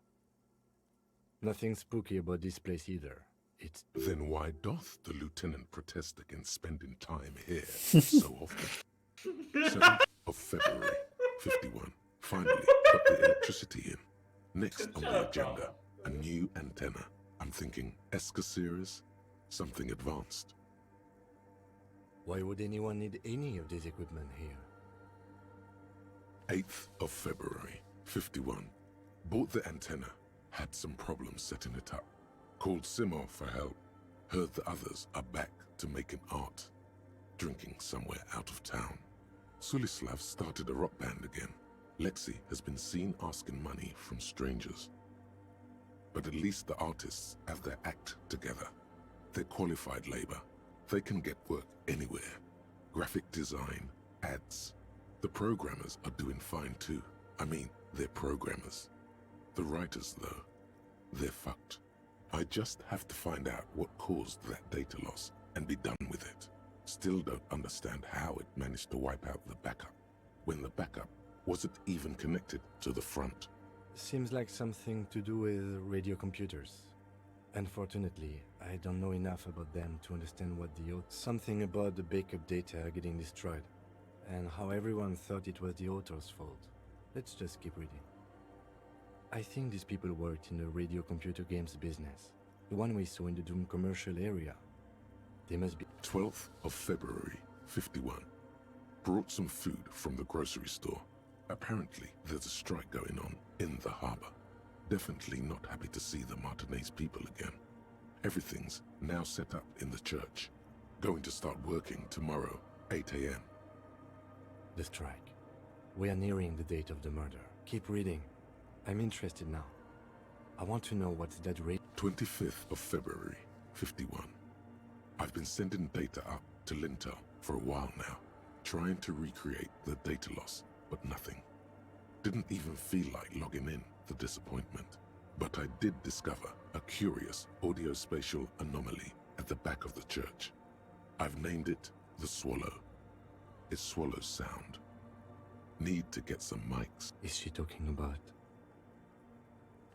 Nothing spooky about this place either. It's Then why doth the lieutenant protest against spending time here so often? 7th of February, 51. Finally, got the electricity in. Next on the agenda, a new antenna. I'm thinking Esca series, something advanced. Why would anyone need any of this equipment here? 8th of February, 51. Bought the antenna. had some problems setting it up. Called Simov for help. Heard the others are back to making art. Drinking somewhere out of town. Sulislav started a rock band again. Lexi has been seen asking money from strangers. But at least the artists have their act together. They're qualified labor. They can get work anywhere. Graphic design, ads. The programmers are doing fine too. I mean, they're programmers. The writers, though, they're fucked. I just have to find out what caused that data loss and be done with it. Still don't understand how it managed to wipe out the backup, when the backup wasn't even connected to the front. Seems like something to do with radio computers. Unfortunately, I don't know enough about them to understand what something about the backup data getting destroyed, and how everyone thought it was the author's fault. Let's just keep reading. I think these people worked in the radio computer games business, the one we saw in the Doom commercial area. They must be 12th of February, 51. Brought some food from the grocery store. Apparently, there's a strike going on in the harbor. Definitely not happy to see the Martinez people again. Everything's now set up in the church. Going to start working tomorrow, 8 a.m. the strike. We are nearing the date of the murder. Keep reading. I'm interested now. I want to know what's that rate. 25th of February, 51. I've been sending data up to Lintel for a while now, trying to recreate the data loss, but nothing. Didn't even feel like logging in, the disappointment. But I did discover a curious audio-spatial anomaly at the back of the church. I've named it the Swallow. It swallows sound. Need to get some mics. Is she talking about?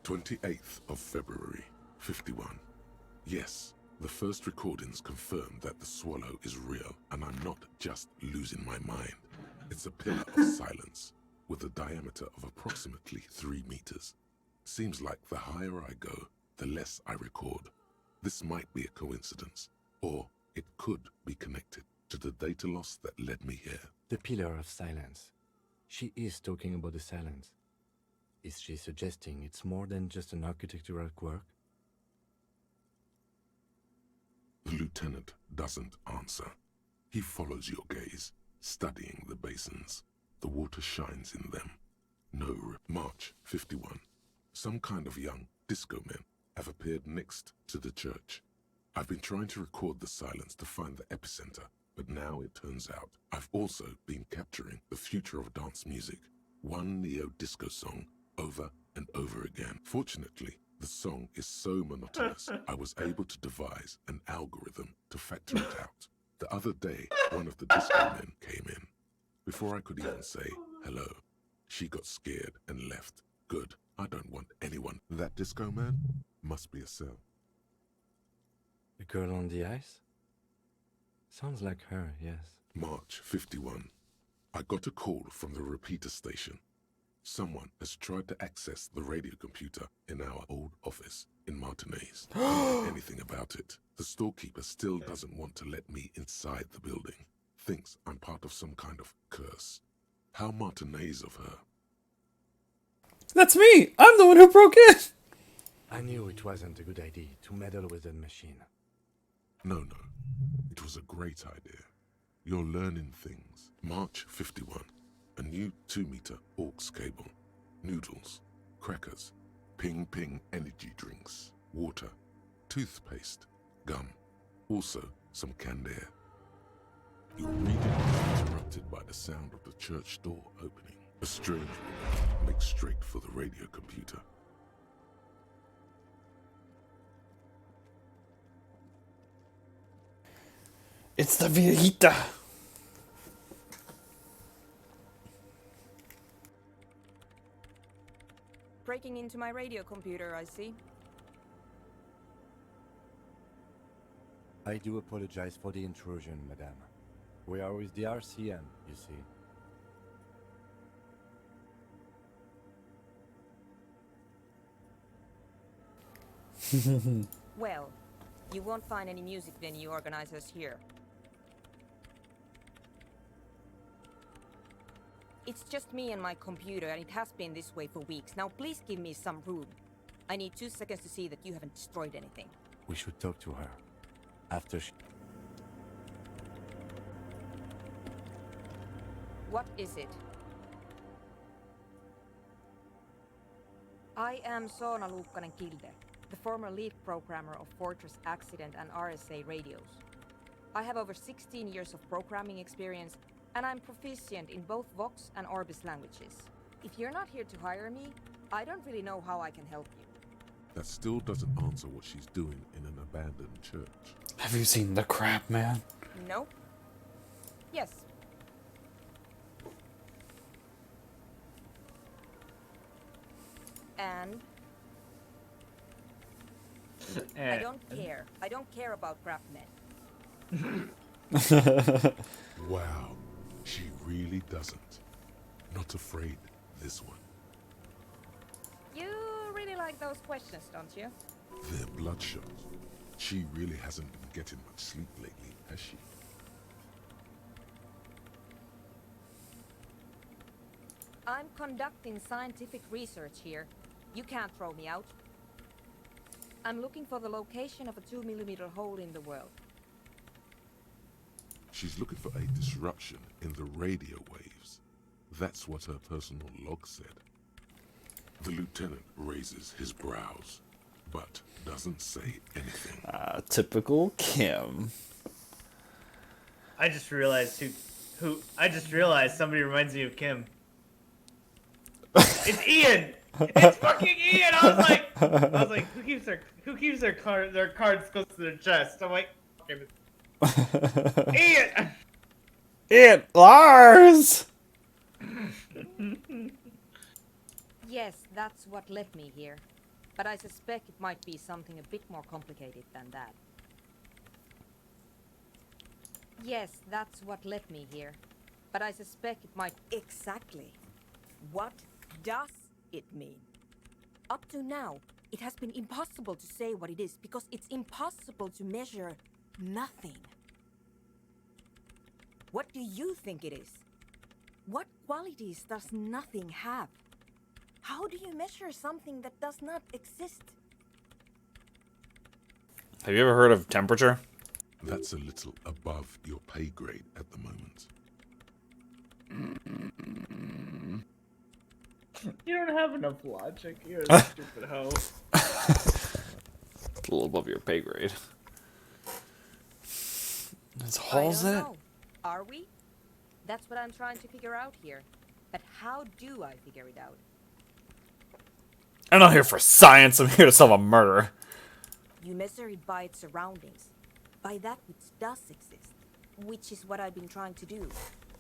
28th of February, 51. Yes, the first recordings confirm that the swallow is real, and I'm not just losing my mind. It's a pillar of silence, with a diameter of approximately 3 meters. Seems like the higher I go, the less I record. This might be a coincidence, or it could be connected to the data loss that led me here. The pillar of silence. She is talking about the silence. Is she suggesting it's more than just an architectural quirk? The lieutenant doesn't answer. He follows your gaze, studying the basins. The water shines in them. March 51. Some kind of young disco men have appeared next to the church. I've been trying to record the silence to find the epicenter, but now it turns out I've also been capturing the future of dance music, one neo-disco song over and over again. Fortunately, the song is so monotonous, I was able to devise an algorithm to factor it out. The other day, one of the disco men came in. Before I could even say hello, she got scared and left. Good, I don't want anyone. That disco man must be a cell. The girl on the ice? Sounds like her, yes. March 51. I got a call from the repeater station. Someone has tried to access the radio computer in our old office in Martinez. I don't know anything about it. The storekeeper still doesn't want to let me inside the building. Thinks I'm part of some kind of curse. How Martinez of her. That's me! I'm the one who broke in! I knew it wasn't a good idea to meddle with that machine. No. It was a great idea. You're learning things. March 51. A new 2-meter aux cable. Noodles. Crackers. Ping energy drinks. Water. Toothpaste. Gum. Also some canned air. Your reading is interrupted by the sound of the church door opening. A strange woman makes straight for the radio computer. It's the viejita! Breaking into my radio computer, I see. I do apologize for the intrusion, madame. We are with the RCM, you see. Well, you won't find any music venue organizers here. It's just me and my computer, and it has been this way for weeks. Now please give me some room. I need 2 seconds to see that you haven't destroyed anything. We should talk to her. After she... What is it? I am Soona Luukkanen-Kilde, the former lead programmer of Fortress Accident and RSA radios. I have over 16 years of programming experience, and I'm proficient in both Vox and Orbis languages. If you're not here to hire me, I don't really know how I can help you. That still doesn't answer what she's doing in an abandoned church. Have you seen the crap, man? No? Yes. And? I don't care. I don't care about crap men. Wow, she really doesn't. Not afraid, this one. You really like those questions, don't you? They're bloodshot. She really hasn't been getting much sleep lately, has she? I'm conducting scientific research here. You can't throw me out. I'm looking for the location of a 2mm hole in the world. She's looking for a disruption in the radio waves. That's what her personal log said. The lieutenant raises his brows, but doesn't say anything. Typical Kim. I just realized I just realized somebody reminds me of Kim. It's Ian. It's fucking Ian. I was like, who keeps their cards close to their chest? I'm like, Ian. Ian Lars. Yes, that's what led me here. But I suspect it might be something a bit more complicated than that. Yes, that's what led me here. But I suspect it might... Exactly. What does it mean? Up to now, it has been impossible to say what it is because it's impossible to measure nothing. What do you think it is? What qualities does nothing have? How do you measure something that does not exist? Have you ever heard of temperature? That's a little above your pay grade at the moment. You don't have enough logic. You're a stupid hoe. It's a little above your pay grade. There's holes in it? Are we? That's what I'm trying to figure out here. But how do I figure it out? I'm not here for science. I'm here to solve a murder. You measure it by its surroundings. By that which does exist. Which is what I've been trying to do.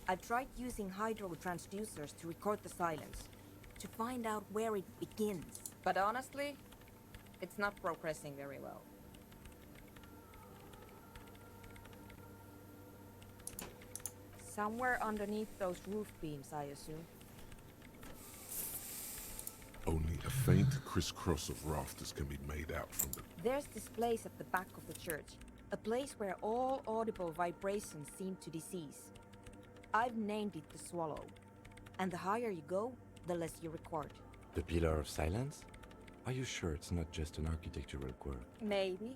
I've tried using hydro transducers to record the silence. To find out where it begins. But honestly, it's not progressing very well. Somewhere underneath those roof beams, I assume. Only a faint crisscross of rafters can be made out from the... There's this place at the back of the church. A place where all audible vibrations seem to decease. I've named it the Swallow. And the higher you go, the less you record. The Pillar of Silence? Are you sure it's not just an architectural quirk? Maybe,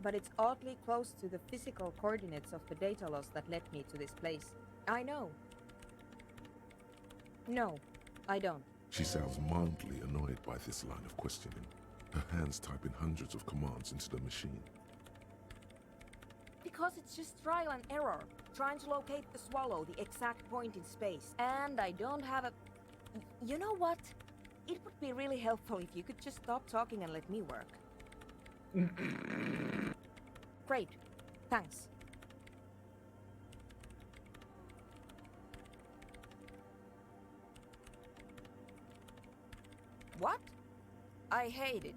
but it's oddly close to the physical coordinates of the data loss that led me to this place. I know. No, I don't. She sounds mildly annoyed by this line of questioning. Her hands typing hundreds of commands into the machine. Because it's just trial and error. Trying to locate the Swallow, the exact point in space. And I don't have a... You know what? It would be really helpful if you could just stop talking and let me work. Great. Thanks. What? I hate it.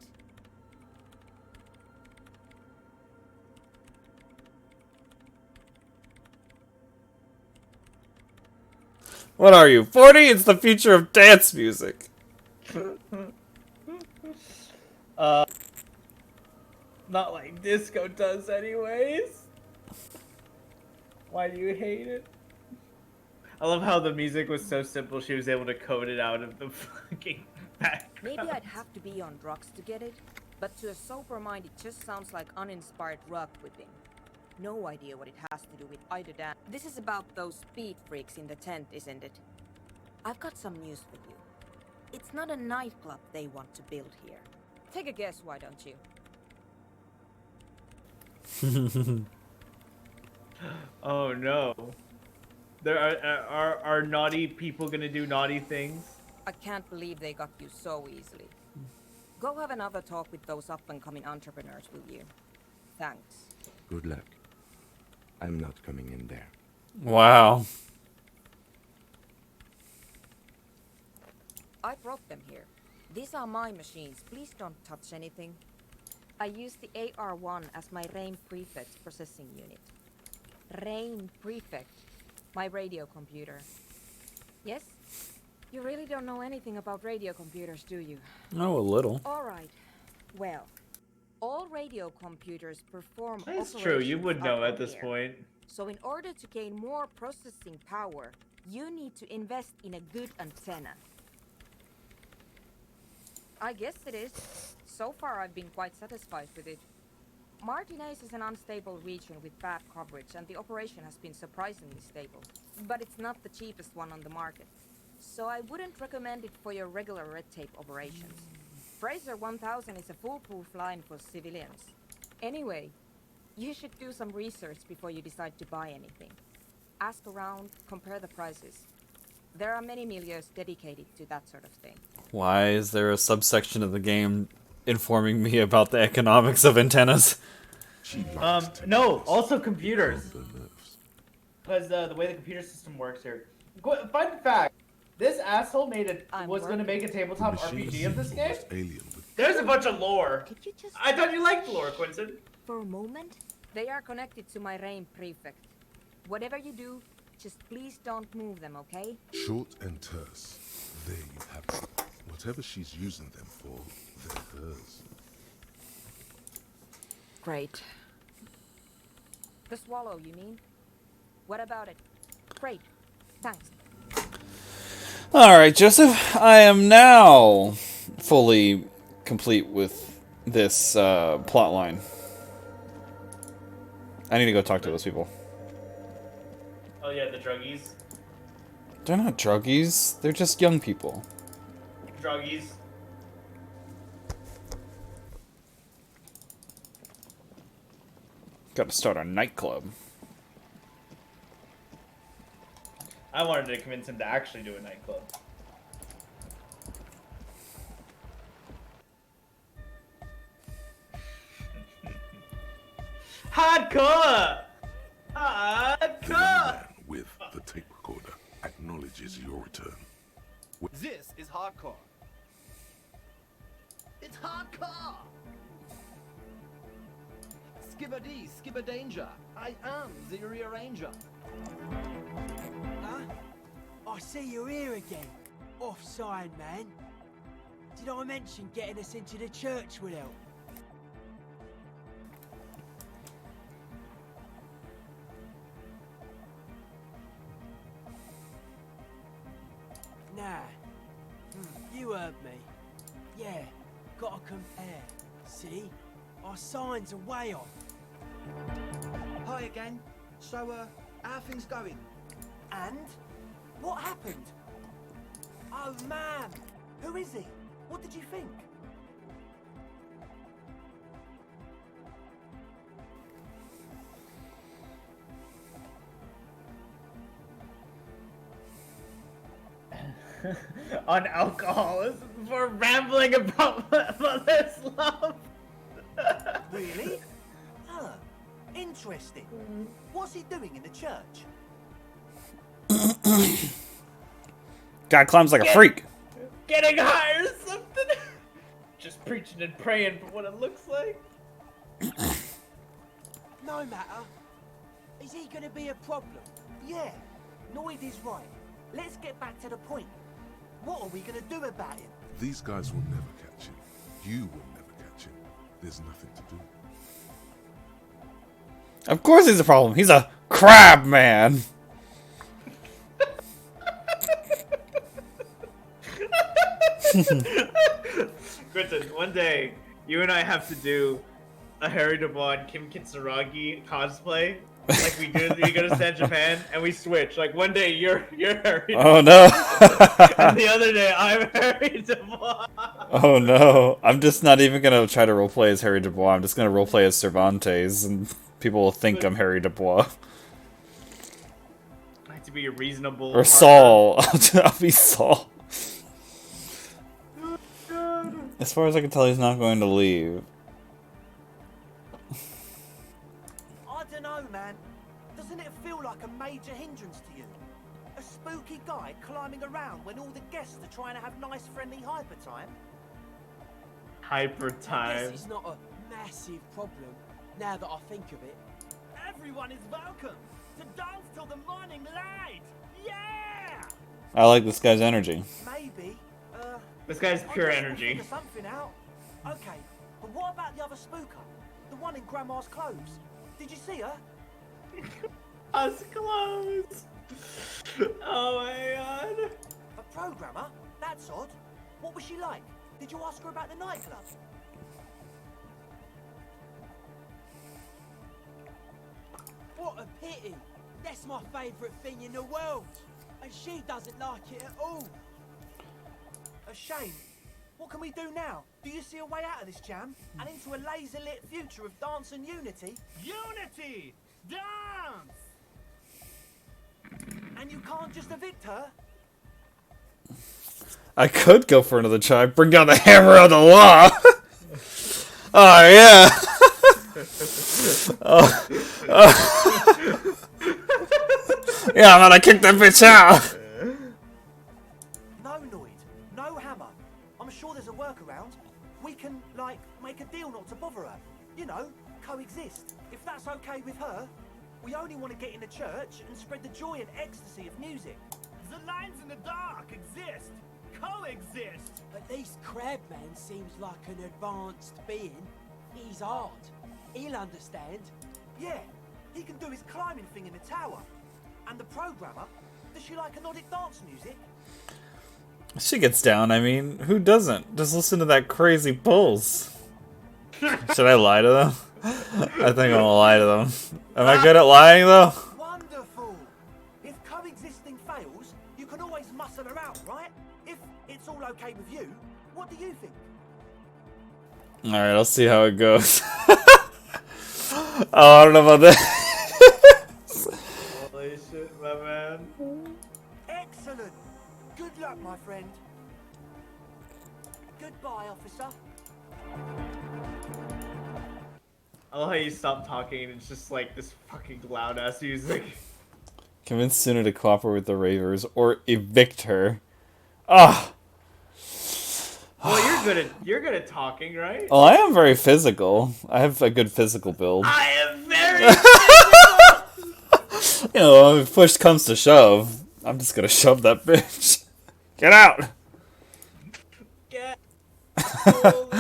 What are you, 40? It's the future of dance music. Not like disco does anyways. Why do you hate it? I love how the music was so simple she was able to code it out of the fucking Maybe I'd have to be on drugs to get it, but to a sober mind it just sounds like uninspired rug whipping. No idea what it has to do with either Dan. This is about those speed freaks in the tent, isn't it? I've got some news for you. It's not a nightclub they want to build here. Take a guess, why don't you? Oh no. There are naughty people gonna do naughty things? I can't believe they got you so easily. Go have another talk with those up-and-coming entrepreneurs, will you? Thanks. Good luck. I'm not coming in there. Wow. I brought them here. These are my machines. Please don't touch anything. I use the AR-1 as my RAIN Prefect processing unit. RAIN Prefect. My radio computer. Yes? You really don't know anything about radio computers, do you? Oh, a little. All right. Well, all radio computers perform That's true, you operations would know up at on this air. point. So in order to gain more processing power, you need to invest in a good antenna. I guess it is. So far I've been quite satisfied with it. Martinez is an unstable region with bad coverage and the operation has been surprisingly stable. But it's not the cheapest one on the market. So I wouldn't recommend it for your regular red tape operations. Fraser 1000 is a foolproof line for civilians. Anyway, you should do some research before you decide to buy anything. Ask around, compare the prices. There are many milieus dedicated to that sort of thing. Why is there a subsection of the game informing me about the economics of antennas? She likes to No, mess also with computers. her nerves. Because the way the computer system works here. Fun fact: this asshole was gonna make a The tabletop machines RPG of this seem game. almost alien with There's a bunch of lore. Could you just... I thought you liked lore, Quinton. For a moment? They are connected to my RAIN Prefect. Whatever you do, just please don't move them, okay? short and terse. There you have it. Whatever she's using them for, they're hers. Great. The swallow, you mean? What about it? Great. Thanks. Alright, Joseph. I am now fully complete with this plot line. I need to go talk to those people. Oh yeah, the druggies. They're not druggies. They're just young people. Druggies. Got to start a nightclub. I wanted to convince him to actually do a nightclub. Hardcore! The Hardcore! young man with the tape recorder acknowledges your return. This is hardcore. It's hardcore! Skibber-dee, skibber danger. I am the rearranger. Huh? I see you're here again. Offside, man. Did I mention getting us into the church would help? Nah. You heard me. Yeah, gotta compare. See? Our signs are way off. Hi again. So, how are things going? And? What happened? Oh, man! Who is he? What did you think? On alcohol for rambling about mother's love. Really? Huh. Interesting. What's he doing in the church? Guy climbs like a freak. Getting high or something. Just preaching and praying for what it looks like. No matter. Is he gonna be a problem? Yeah. Noid is right. Let's get back to the point. What are we gonna do about him? These guys will never catch him. You will never catch him. There's nothing to do. Of course he's a problem. He's a crab man. Quentin, one day, you and I have to do a Harry Dubois and Kim Kitsuragi cosplay. Like we do, we go to San Japan and we switch. Like one day you're Harry Oh Dubois, no! and the other day I'm Harry Dubois. Oh no! I'm just not even gonna try to roleplay as Harry Dubois. I'm just gonna roleplay as Cervantes, and people will think I'm Harry Dubois. I have to be a reasonable. Or partner. Saul. I'll be Saul. As far as I can tell, he's not going to leave. I don't know, man. Doesn't it feel like a major hindrance to you? A spooky guy climbing around when all the guests are trying to have nice, friendly hyper time? Hyper I time. guess it's not a massive problem, now that I think of it. Everyone is welcome to dance till the morning light! Yeah! I like this guy's energy. Maybe. This guy's pure I guess we'll energy. figure something out. Okay, but what about the other spooker? The one in Grandma's clothes? Did you see her? Us close. Oh my god. A programmer? That's odd. What was she like? Did you ask her about the nightclub? What a pity! That's my favourite thing in the world! And she doesn't like it at all! A shame. What can we do now? Do you see a way out of this jam? And into a laser-lit future of dance and unity? Unity! Dance! And you can't just evict her? I could go for another try. Bring down the hammer of the law. Oh yeah. Yeah, I'm gonna kick that bitch out. No Noid, no hammer. I'm sure there's a workaround. We can, like, make a deal not to bother her. You know, coexist. If that's okay with her, we only want to get in the church and spread the joy and ecstasy of music. The lines in the dark exist. Coexist. At least Crabman seems like an advanced being. He's hard. He'll understand. Yeah, he can do his climbing thing in the tower. And the programmer, does she like anodic dance music? She gets down. I mean, who doesn't? Just listen to that crazy pulse. Should I lie to them? I think I'm gonna lie to them. Am I good at lying though? Wonderful. If coexisting fails, you can always muscle her out, right? If it's all okay with you, what do you think? Alright, I'll see how it goes. Oh, I don't know about that. Holy shit, my man. Excellent. Good luck, my friend. Goodbye, officer. I love how you stop talking and it's just like this fucking loud ass music. Convince Suna to cooperate with the Ravers or evict her. Ah! Well, you're good at talking, right? Well, I am very physical. I have a good physical build. I am very physical! You know, if push comes to shove, I'm just gonna shove that bitch. Get out! Get. Holy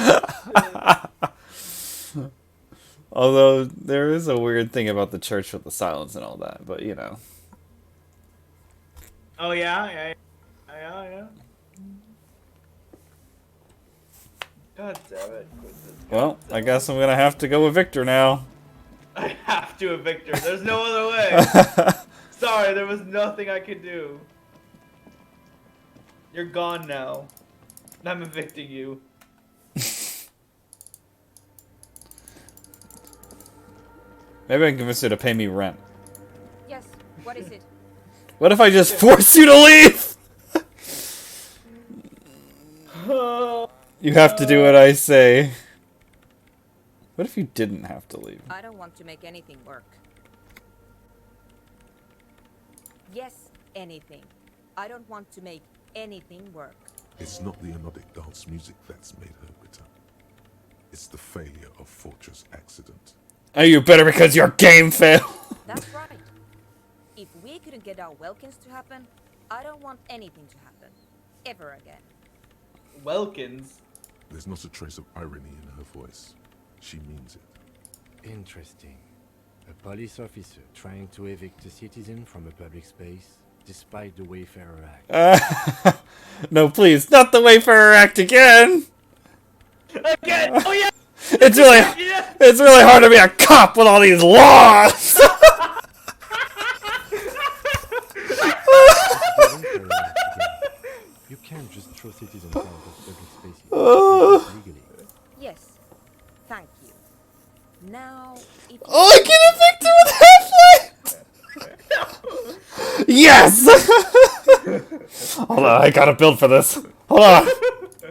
shit. Although, there is a weird thing about the church with the silence and all that, but you know. Oh yeah. God damn it. Well, I guess I'm gonna have to go with Victor now. I have to evict her. There's no other way. Sorry, there was nothing I could do. You're gone now. And I'm evicting you. Maybe I can convince her to pay me rent. Yes, what is it? What if I just force you to leave? You have to do what I say. What if you didn't have to leave? I don't want to make anything work. Yes, anything. I don't want to make anything work. It's not the anodic dance music that's made her bitter. It's the failure of Fortress Accident. Oh, you better because your game failed. That's right. If we couldn't get our Welkins to happen, I don't want anything to happen. Ever again. Welkins? There's not a trace of irony in her voice. She means it. Interesting. A police officer trying to evict a citizen from a public space, despite the Wayfarer Act. No, please, not the Wayfarer Act again! Again! Oh yeah! It's really hard to be a cop with all these laws. You can't just throw citizens out of public spaces. Legally. Yes. Thank you. Now, if you Oh, I get a victor with Half-Life! Yes! Hold on, I gotta build for this. Hold on.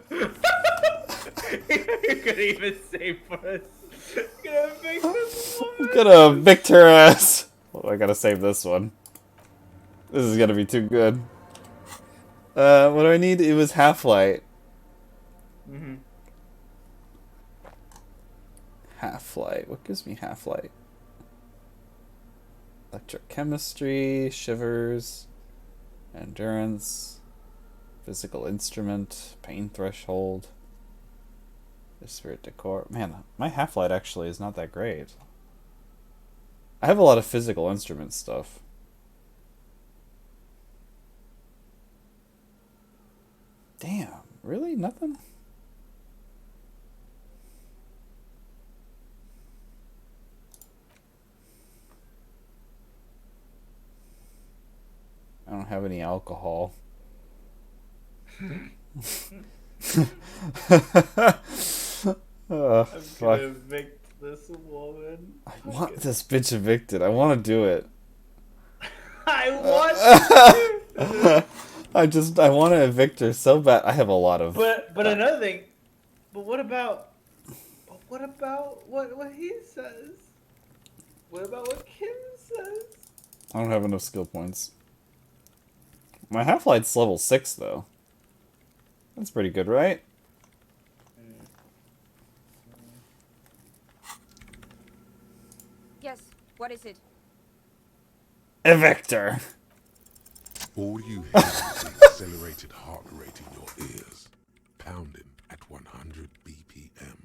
You could even save for us. Gonna make this I'm woman. gonna victor ass. Oh, I gotta save this one. This is gonna be too good. What do I need? It was Half-Light. Half-Light. What gives me Half-Light? Electrochemistry, shivers, endurance, physical instrument, pain threshold, spirit decor. Man, my Half-Light actually is not that great. I have a lot of physical instrument stuff. Damn, really? Nothing? I don't have any alcohol. Oh, I'm fuck. gonna evict this woman. I want this bitch evicted. I want to do it. I want I want to evict her so bad. I have a lot of... But another thing, what about what he says? What about what Kim says? I don't have enough skill points. My Half-Light's level 6, though. That's pretty good, right? Yes. What is it? Evictor! All you hear is the accelerated heart rate in your ears, pounding at 100 BPM.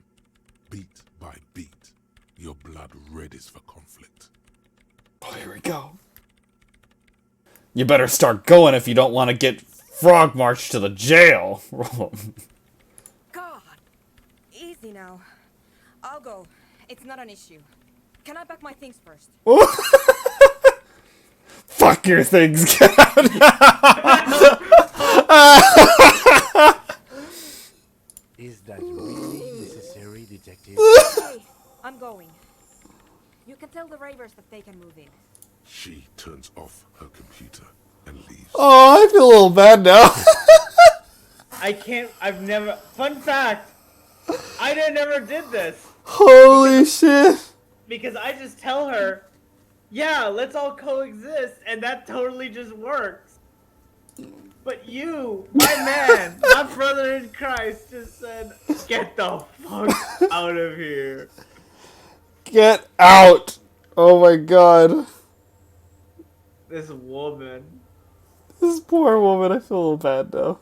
Beat by beat, your blood red is for conflict. Oh, here we go. You better start going if you don't want to get frog marched to the jail. God. Easy now. I'll go. It's not an issue. Can I pack my things first? Fuck your things, Cat. Is that really necessary, detective? Hey, I'm going. You can tell the ravers that they can move in. She turns off her computer and leaves. Oh, I feel a little bad now. I've never, fun fact, never did this. Holy shit. Because I just tell her, yeah, let's all coexist, and that totally just works. But you, my man, my brother in Christ, just said, get the fuck out of here. Get out. Oh my god. This woman. This poor woman, I feel a little bad now.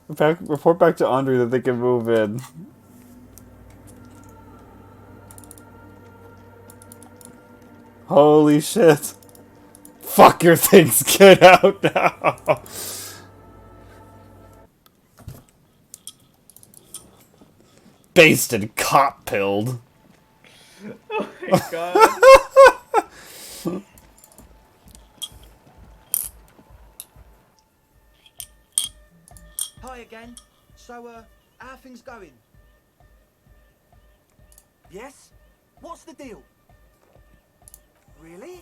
Report back to Andre that they can move in. Holy shit. Fuck your things, get out now. Based and cop pilled. Oh my god. Hi again. So, how are things going? Yes? What's the deal? Really?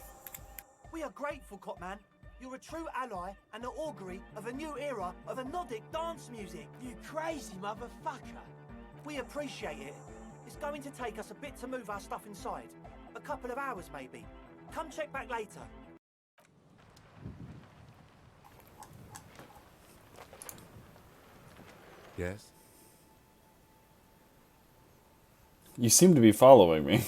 We are grateful, Copman. You're a true ally and the augury of a new era of Nordic dance music. You crazy motherfucker. We appreciate it. It's going to take us a bit to move our stuff inside. A couple of hours, maybe. Come check back later. Yes? You seem to be following me.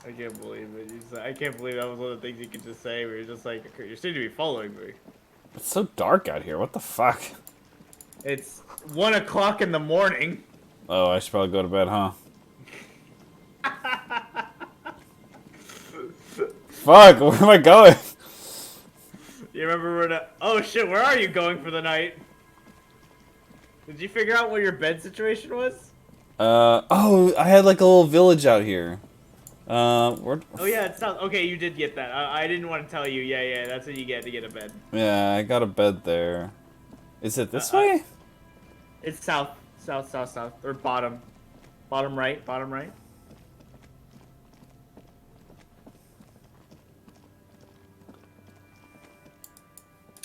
I can't believe it. I can't believe that was one of the things you could just say where you're just like, you seem to be following me. It's so dark out here, what the fuck? It's 1 o'clock in the morning. Oh, I should probably go to bed, huh? Fuck, where am I going? You remember where oh shit, where are you going for the night? Did you figure out what your bed situation was? Oh, I had like a little village out here. Where? Oh yeah, it sounds okay. You did get that. I didn't want to tell you. Yeah, yeah, that's what you get to get a bed. Yeah, I got a bed there. Is it this way? It's south, south, south, south, or bottom, bottom right, bottom right.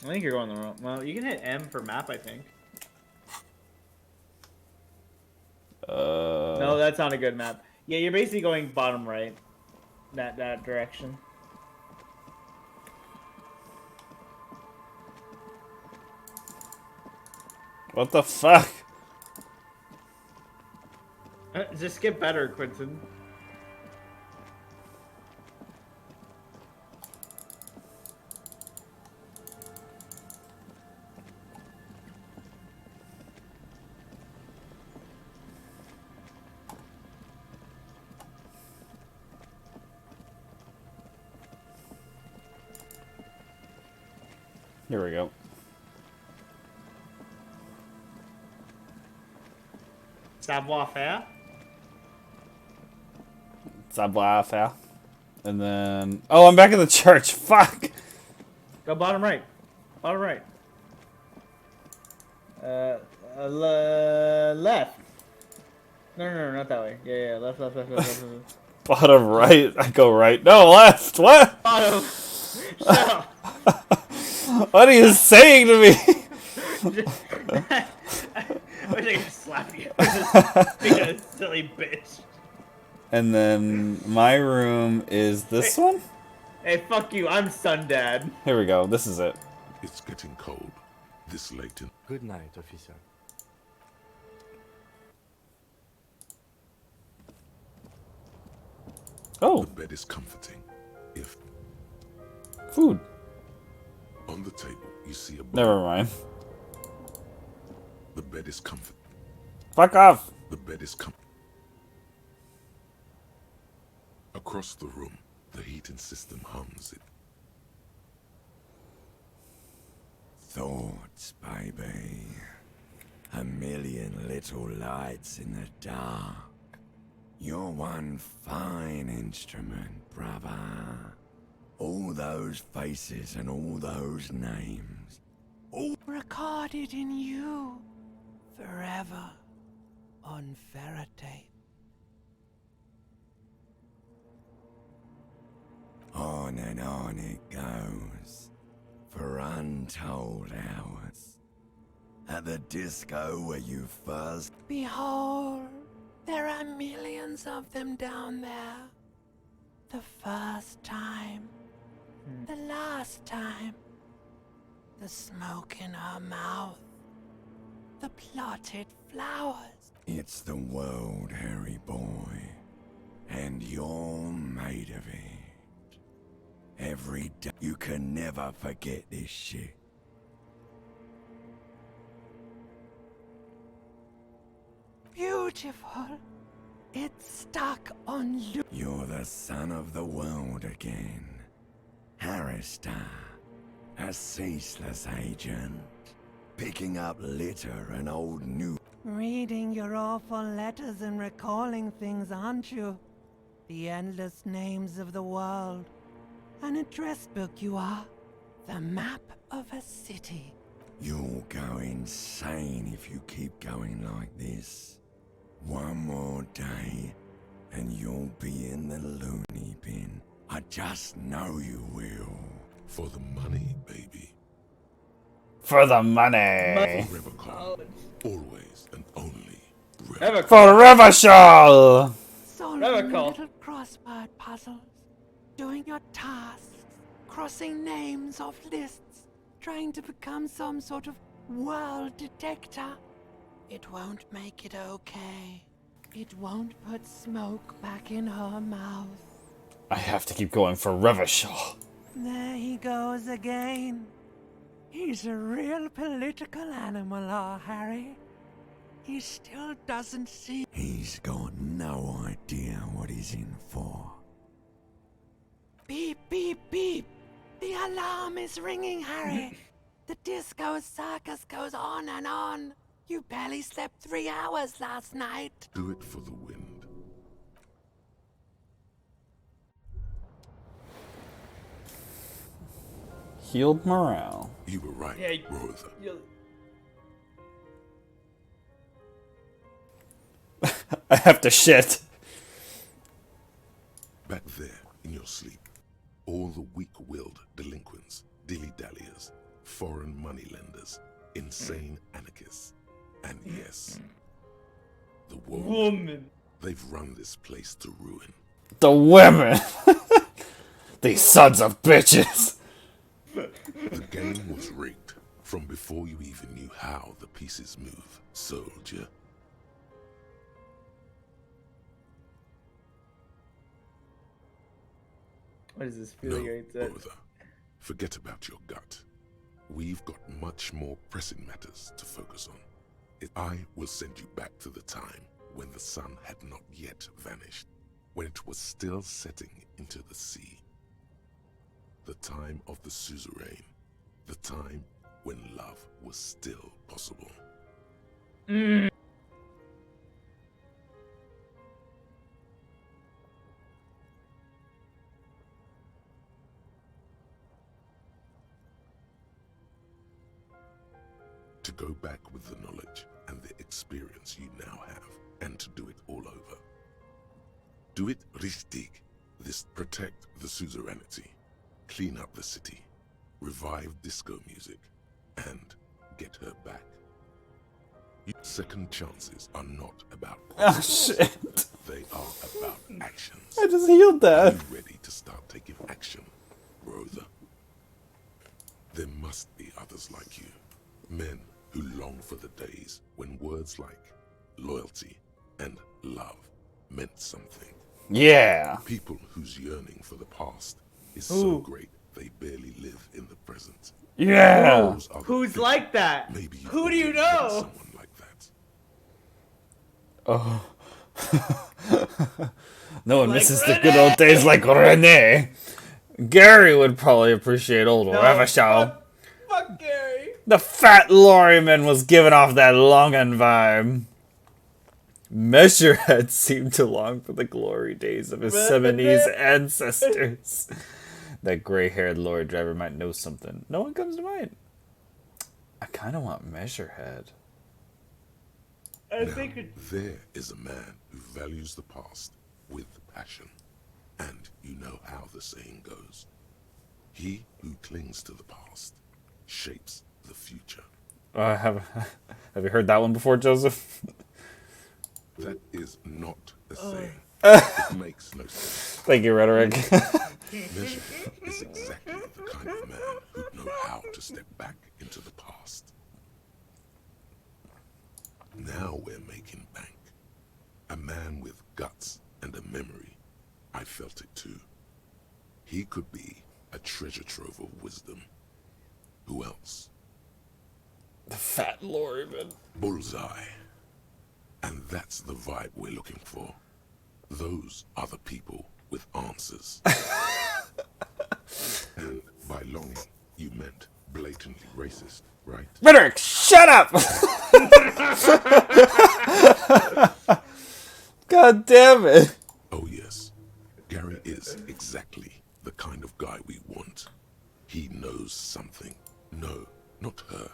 I think you're going the wrong. Well, you can hit M for map, I think. No, that's not a good map. Yeah, you're basically going bottom right. That direction. What the fuck? Just get better, Quentin. Here we go. Savoir faire. Savoir faire. And then... Oh, I'm back in the church. Fuck! Go bottom right. Bottom right. Left. No, not that way. Yeah, left, left, left, left, left, left. Bottom right. I go right. No, left. What? Bottom. Shut up. What are you saying to me? I wish I could slap you. Just being a silly bitch. And then my room is this one? Hey, fuck you. I'm Sundad. Here we go. This is it. It's getting cold. This late in... Good night, officer. Oh. The bed is comforting. If Food. on the table you see a bowl, Never mind. the bed is comforting. Fuck off. The bed is across the room, the heating system hums it. Thoughts, baby. A million little lights in the dark. You're one fine instrument, brother. All those faces and all those names. All Recorded in you. Forever. On Faraday. on and on it goes. For untold hours. At the disco where you first... Behold, there are millions of them down there. The first time. The last time. The smoke in her mouth. The plotted flowers. It's the world, Harry boy. And you're made of it. Every day. You can never forget this shit. Beautiful. It's stuck on you. You're the son of the world again. Harrister. A ceaseless agent. Picking up litter and old news. Reading your awful letters and recalling things, aren't you? The endless names of the world. An address book you are. The map of a city. You'll go insane if you keep going like this. One more day, and you'll be in the loony bin. I just know you will. For the money, baby. For the money. Revocol. Always and only Revocol. For Revachol. Solving Revocol. little crossword puzzles. Doing your tasks. Crossing names off lists. Trying to become some sort of world detector. It won't make it okay. It won't put smoke back in her mouth. I have to keep going for Revachol. There he goes again. He's a real political animal, our Harry. He still doesn't see. He's got no idea what he's in for. Beep, beep, beep. The alarm is ringing, Harry. The disco circus goes on and on. You barely slept 3 hours last night. Do it for the wind. Healed morale. You were right, Yeah, Rotha. I have to shit. Back there, in your sleep, all the weak-willed delinquents, dilly-dalliers, foreign moneylenders, insane anarchists, and yes, the woman. They've run this place to ruin. The women! These sons of bitches! The game was rigged from before you even knew how the pieces move, soldier. What is this feeling No, right there? Rotha, forget about your gut. We've got much more pressing matters to focus on. I will send you back to the time when the sun had not yet vanished, when it was still setting into the sea. The time of the suzerain, the time when love was still possible. To go back with the knowledge and the experience you now have, and to do it all over. Do it richtig. This protect the suzerainty, clean up the city, revive disco music, and get her back. Second chances are not about Oh shit. they are about actions. I just healed Are that. you ready to start taking action, Rotha? There must be others like you. Men who long for the days when words like loyalty and love meant something. Yeah. People whose yearning for the past is so great they barely live in the present. Yeah. Those are the Who's people. like that? Maybe you've Who do you already met know? someone like that. Oh. No one Like misses the good old days like Renee. Gary would probably appreciate old Revachol. Fuck Gary. The fat lorryman was giving off that longin' vibe. Measurehead seemed to long for the glory days of his Seminese ancestors. That gray-haired lorry driver might know something. No one comes to mind. I kind of want Measurehead. I Now, think there is a man who values the past with passion. And you know how the saying goes. He who clings to the past shapes the future. Have you heard that one before, Joseph? That is not a saying. It makes no sense. Thank you, Rhetoric. Measurehead is exactly the kind of man who'd know how to step back into the past. Now we're making bank. A man with guts and a memory. I felt it too. He could be a treasure trove of wisdom. Who else? The fat lorryman. Bullseye. And that's the vibe we're looking for. Those are the people with answers. And by longing, you meant blatantly racist, right? Rhetoric, shut up! God damn it. Oh yes, Gary is exactly the kind of guy we want. He knows something. No, not her.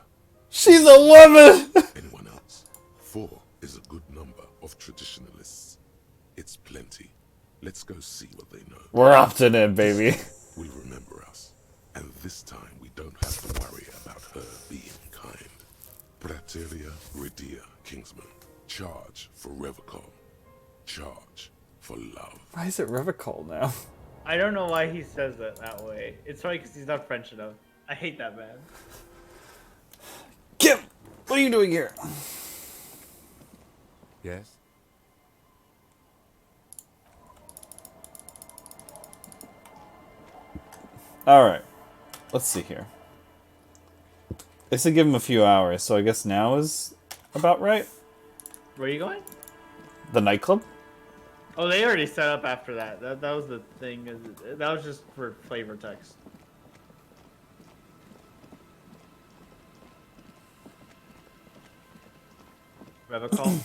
She's a woman! Anyone else? 4 is a good number of traditionalists. It's plenty. Let's go see what they know. We're opting in, baby. Will remember us. And this time we don't have to worry about her being kind. Praeterea Redia, Kingsman. Charge for Revocol. Charge for love. Why is it Revocol now? I don't know why he says it that way. It's probably because he's not French enough. I hate that man. Kim, what are you doing here? Yes? Alright. Let's see here. They said give him a few hours, so I guess now is about right. Where are you going? The nightclub? Oh, they already set up after that. That was the thing. That was just for flavor text. Revocol.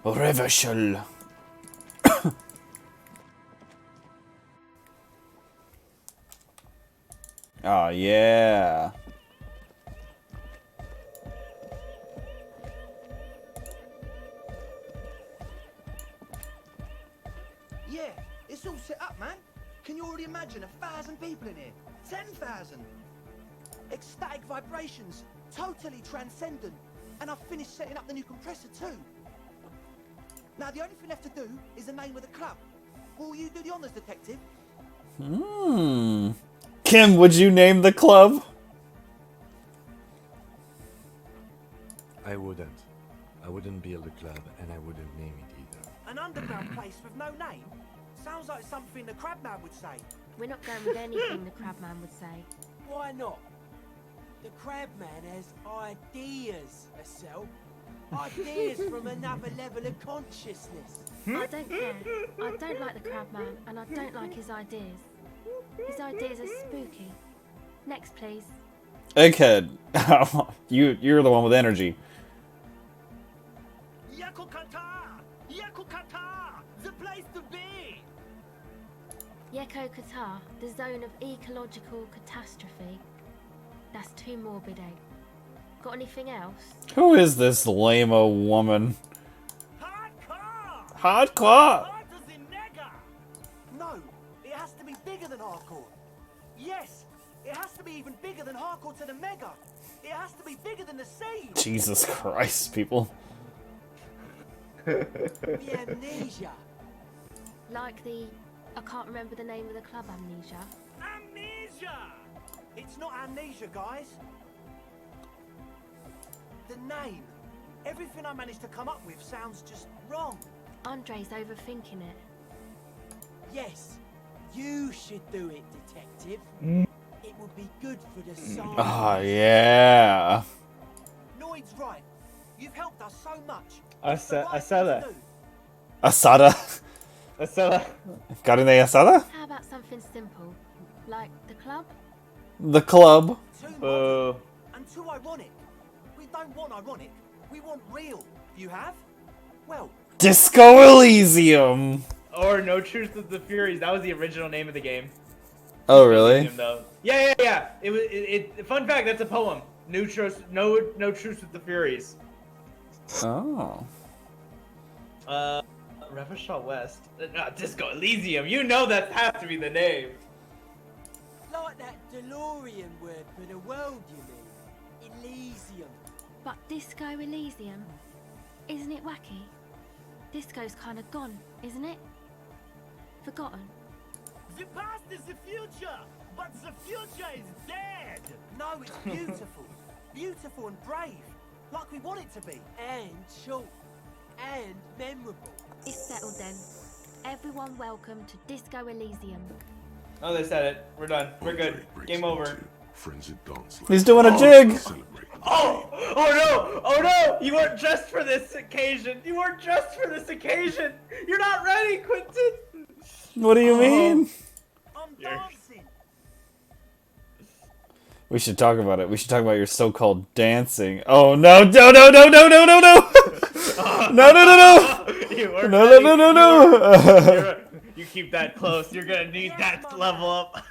Revachol. Oh, yeah. Yeah, it's all set up, man. Can you already imagine 1,000 people in here? 10,000! Ecstatic vibrations, totally transcendent. And I've finished setting up the new compressor too. Now the only thing left to do is the name of the club. Will you do the honors, detective? Kim, would you name the club? I wouldn't. I wouldn't build a club, and I wouldn't name it either. An underground place with no name? Sounds like something the Crabman would say. We're not going with anything the Crabman would say. Why not? The Crabman has ideas, Estelle. Ideas from another level of consciousness. I don't care. I don't like the Crabman, and I don't like his ideas. His ideas are spooky. Next, please. Egghead. You're the one with energy. Yakukata! Yakukata! The place to be! Yeko Qatar, the zone of ecological catastrophe. That's too morbid, eh? Got anything else? Who is this lame-o woman? Hardcore! Hardcore! No, it has to be bigger than hardcore. Yes, it has to be even bigger than hardcore to the mega. It has to be bigger than the sea. Jesus Christ, people. The amnesia. Like the... I can't remember the name of the club, Amnesia. Amnesia! It's not amnesia, guys. The name. Everything I managed to come up with sounds just wrong. Andre's overthinking it. Yes, you should do it, detective. It would be good for the science. Oh, yeah. Noid's right. You've helped us so much. Asada. Asada. Asada. Carne asada? How about something simple? Like the club? The club. Too modern and too ironic. We don't want ironic. We want real. You have? Well... Disco Elysium. Or No Truth with the Furies. That was the original name of the game. Oh, really? Elysium, though. Yeah. It was. Fun fact. That's a poem. No Truth with the Furies. Oh. Revachol West. Disco Elysium. You know that has to be the name. Like that DeLorean word for the world, you mean? Elysium. But Disco Elysium? Isn't it wacky? Disco's kind of gone, isn't it? Forgotten. The past is the future, but the future is dead. No, it's beautiful. Beautiful and brave. Like we want it to be. And short. And memorable. It's settled then. Everyone welcome to Disco Elysium. Oh, they said it. We're done. We're good. Game over. Frenzied dance. He's doing a jig. Oh! Oh no! Oh no! You weren't dressed for this occasion. You weren't dressed for this occasion. You're not ready, Quentin. What do you mean? I'm dancing. We should talk about it. We should talk about your so-called dancing. Oh no! No! No! No! No! No! No! No! No! No! No! No! You keep that close. You're gonna need that to level up.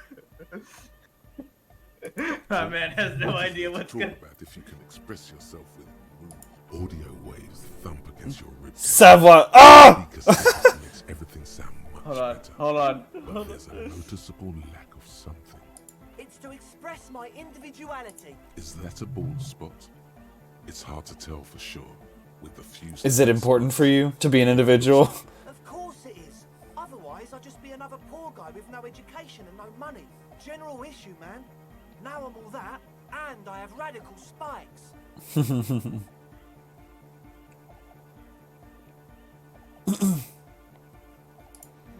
My man has no idea what's gonna. About if you can express yourself with audio waves thump against your ribs. Savoir. Ah! Makes everything sound much Hold on. better. Hold on. But there's a noticeable lack of something. It's to express my individuality. Is that a bald spot? It's hard to tell for sure. With the few. Is it important for you to be an individual? Of course it is. Otherwise, I'd just be another poor guy with no education and no money. General issue, man. Now I'm all that, and I have radical spikes.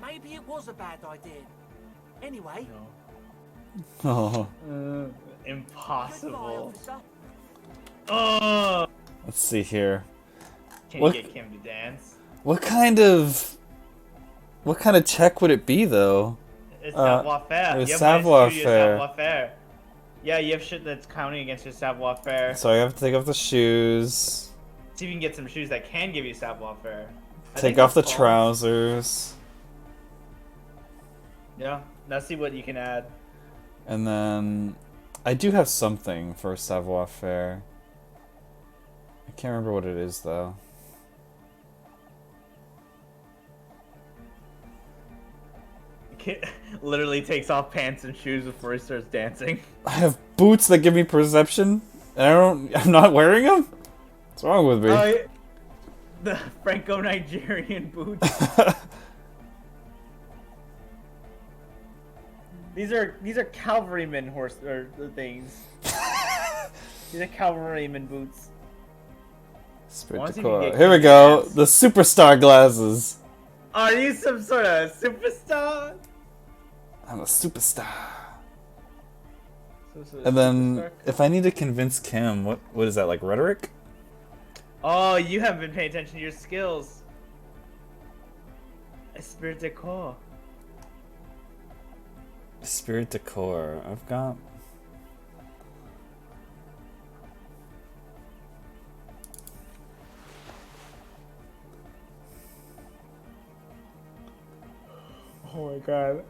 Maybe it was a bad idea. Anyway. Oh. Impossible. Goodbye, officer. Oh. Let's see here. Can What- you get Kim to dance? What kind of check would it be though? It's savoir-faire. It's You have savoir-faire. savoir-faire. Yeah, you have shit that's counting against your savoir-faire. So I have to take off the shoes. See if you can get some shoes that can give you savoir-faire. Take off the trousers. Yeah. Now see what you can add. And then I do have something for savoir-faire. I can't remember what it is though. Kid literally takes off pants and shoes before he starts dancing. I have boots that give me perception, and I'm not wearing them? What's wrong with me? The Franco-Nigerian boots. These are cavalryman horse or things. These are cavalryman boots. Here we go. The superstar glasses. Are you some sort of superstar? I'm a superstar. And then, if I need to convince Kim, what is that, like rhetoric? Oh, you haven't been paying attention to your skills. Esprit de corps. Spirit decor. I've got. Oh my god.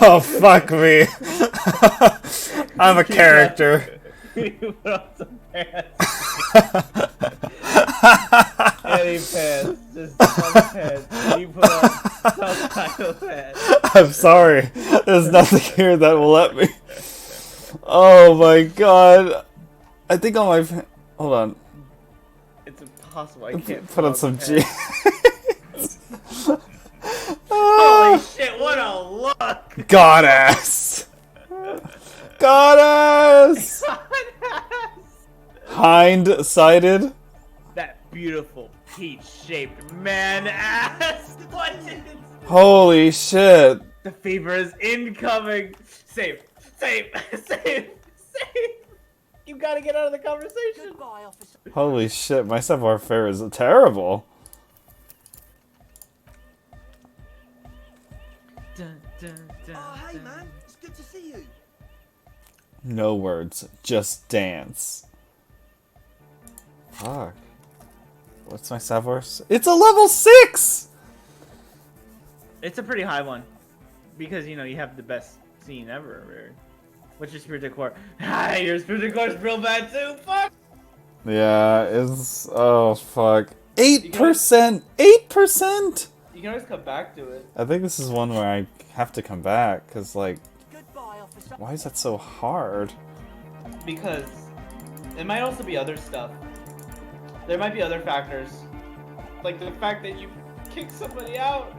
Oh fuck me. I'm a character. You put on some pants. Any pants. Just some pants. You put on some kind of pants. I'm sorry. There's nothing here that will let me. Oh my god. I think on my. Hold on. It's impossible. I can't put on some jeans. Holy shit, what a look! Goddess! Goddess! Hind-sided? That beautiful peach-shaped man ass! What is... Holy shit! The fever is incoming! Save! Save! Save! Save! You gotta get out of the conversation! Goodbye, officer. Holy shit, my savoir-faire is terrible. Dun, dun, dun, Oh, hey, man. It's good to see you. No words, just dance. Fuck. What's my savoir? It's a level 6! It's a pretty high one. Because, you know, you have the best scene ever. What's your spirit decor? Ah, your spirit decor is real bad too. Fuck! Yeah, it's... Oh, fuck. 8%! 8%! You can always come back to it. I think this is one where I have to come back, because, like... Goodbye, officer. Why is that so hard? Because it might also be other stuff. There might be other factors. Like the fact that you kick somebody out.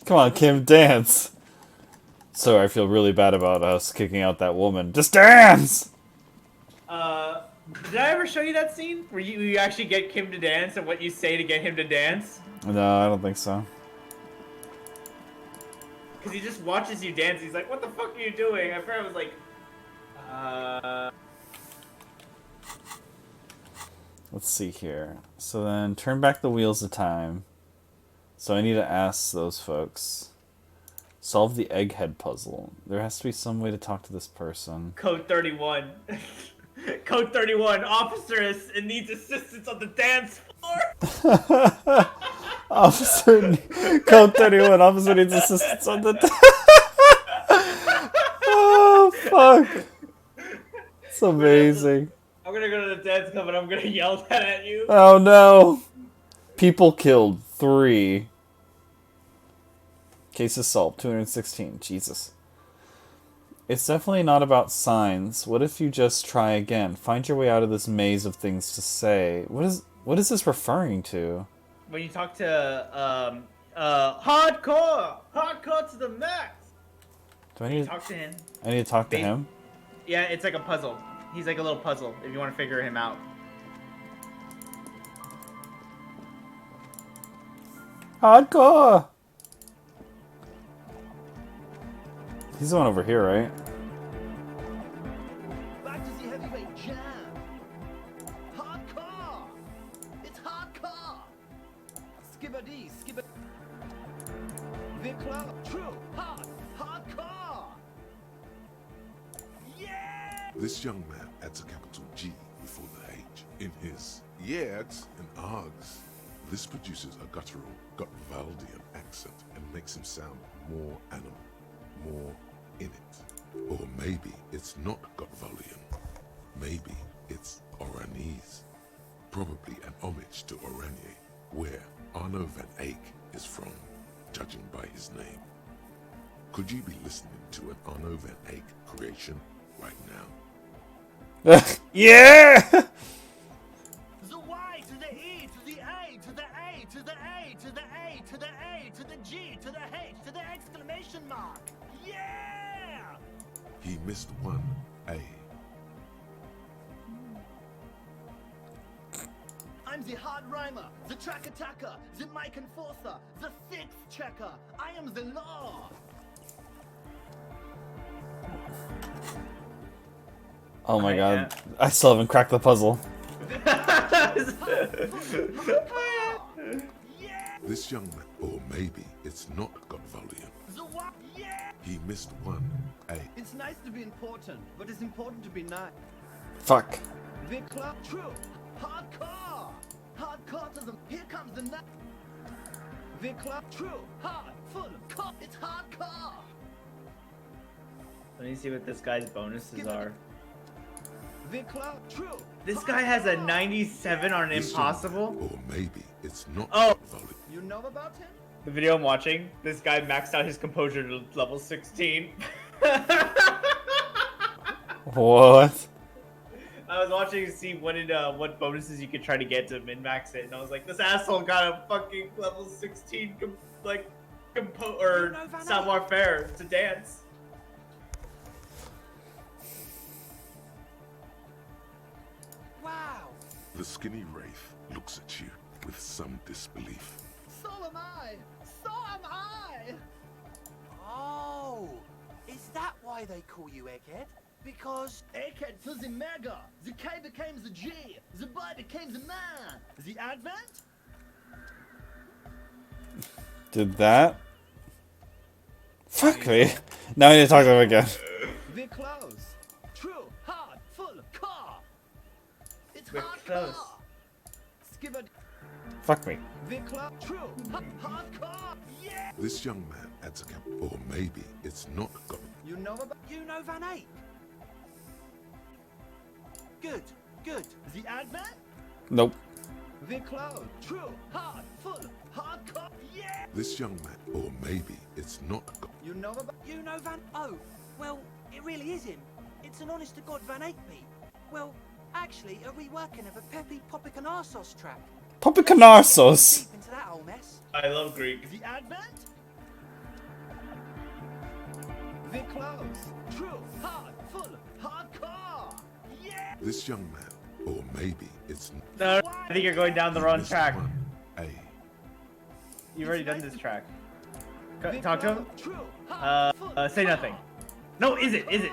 Come on, Kim, dance! Sorry, I feel really bad about us kicking out that woman. Just dance! Did I ever show you that scene? Where you actually get Kim to dance and what you say to get him to dance? No, I don't think so. Because he just watches you dance. He's like, what the fuck are you doing? At first I was like, Let's see here. So then, turn back the wheels of time. So I need to ask those folks. Solve the egghead puzzle. There has to be some way to talk to this person. Code 31. Code 31. Officer needs assistance on the dance floor. Officer, code 31. Officer needs assistance on the. Oh fuck! It's amazing. I'm gonna go to the dance club and I'm gonna yell that at you. Oh no! People killed 3. Cases solved 216. Jesus. It's definitely not about signs. What if you just try again? Find your way out of this maze of things to say. What is this referring to? When you talk to hardcore to the max. Do I need to talk to him? I need to talk to him? Yeah, it's like a puzzle. He's like a little puzzle if you want to figure him out. Hardcore! He's the one over here, right? Back to the heavyweight jam. Hardcore. It's hardcore. Skibbity, skibbity. The club, true, hard. This young man adds a capital G before the H in his yeags and args. This produces a guttural, Gotvaldian accent and makes him sound more animal, more in it. Or maybe it's not Gotvaldian. Maybe it's Oranese. Probably an homage to Oranje, where Arno van Eyck is from, judging by his name. Could you be listening to an Arno van Eyck creation right now? Yeah! The Y to the E to the A to the A to the A to the A to the A to the G to the H to the exclamation mark. Yeah! He missed one A. I'm the hard rhymer, the track attacker, the mic enforcer, the sixth checker. I am the law. Oh my god. I still haven't cracked the puzzle. This young man, or maybe it's not Gotvaldian. The what? Yeah! He missed one A. It's nice to be important, but it's important to be nice. Fuck. The club true. Hardcore! Hardcore to the. Here comes the night. The club true. Hard, full, core. It's hardcore! Let me see what this guy's bonuses are. The club true. This guy has a 97 on This Impossible. young man, or maybe it's not Oh. Gotvaldian. You know about him? The video I'm watching, this guy maxed out his composure to level 16. What? I was watching to see what bonuses you could try to get to min-max it, and I was like, this asshole got a fucking level 16 savoir-faire to dance. Wow. The skinny wraith looks at you with some disbelief. So am I! So am I! Oh, is that why they call you Egghead? Because Egghead to the mega! The K became the G! The boy became the man! The advent? Did that? Fuck me. Now I need to talk to him again. The close. True, hard, full, car! It's We're hardcore! close. Skibber. Fuck me. The club. True, hardcore! Yeah! This young man adds a cap, or maybe it's not Gotvaldian. You know about. you know Van Eyck. Good, good. The advent? Nope. The close. True, hard, full, hardcore! Yeah! This young man, or maybe it's not Gotvaldian. You know about. You know Van. Oh, well, it really is him. It's an honest to God Van Eyck beat. Well, actually, a reworking of a Peppy Popicanarsos track. Popicanarsos. Deep into that whole mess. I love Greek. The advent? The close. True, hard, full, hardcore! Yeah! This young man, or maybe it's No, I think you're going down the wrong missed track. one A. You've already done this track. Go, The talk to him. close. True, hard, full, Say nothing. No, is it? Is it?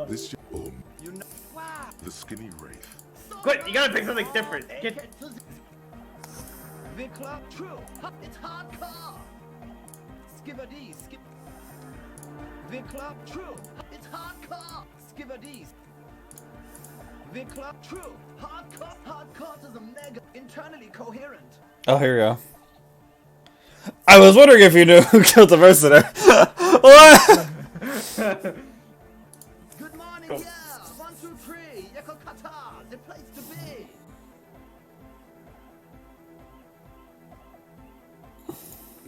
This or You know. Wow. the skinny wraith. Quit! You gotta pick something different. Get. The club. True, it's hardcore! Skibber-dee, skip. The club. True, it's hardcore! Skibber-dee. The club. True, hardcore. Hardcore is a mega internally coherent. Oh, here we go. I was wondering if you knew who killed the mercenary. What? Good morning, yeah! 1, 2, 3, Yako Kata, the place to be!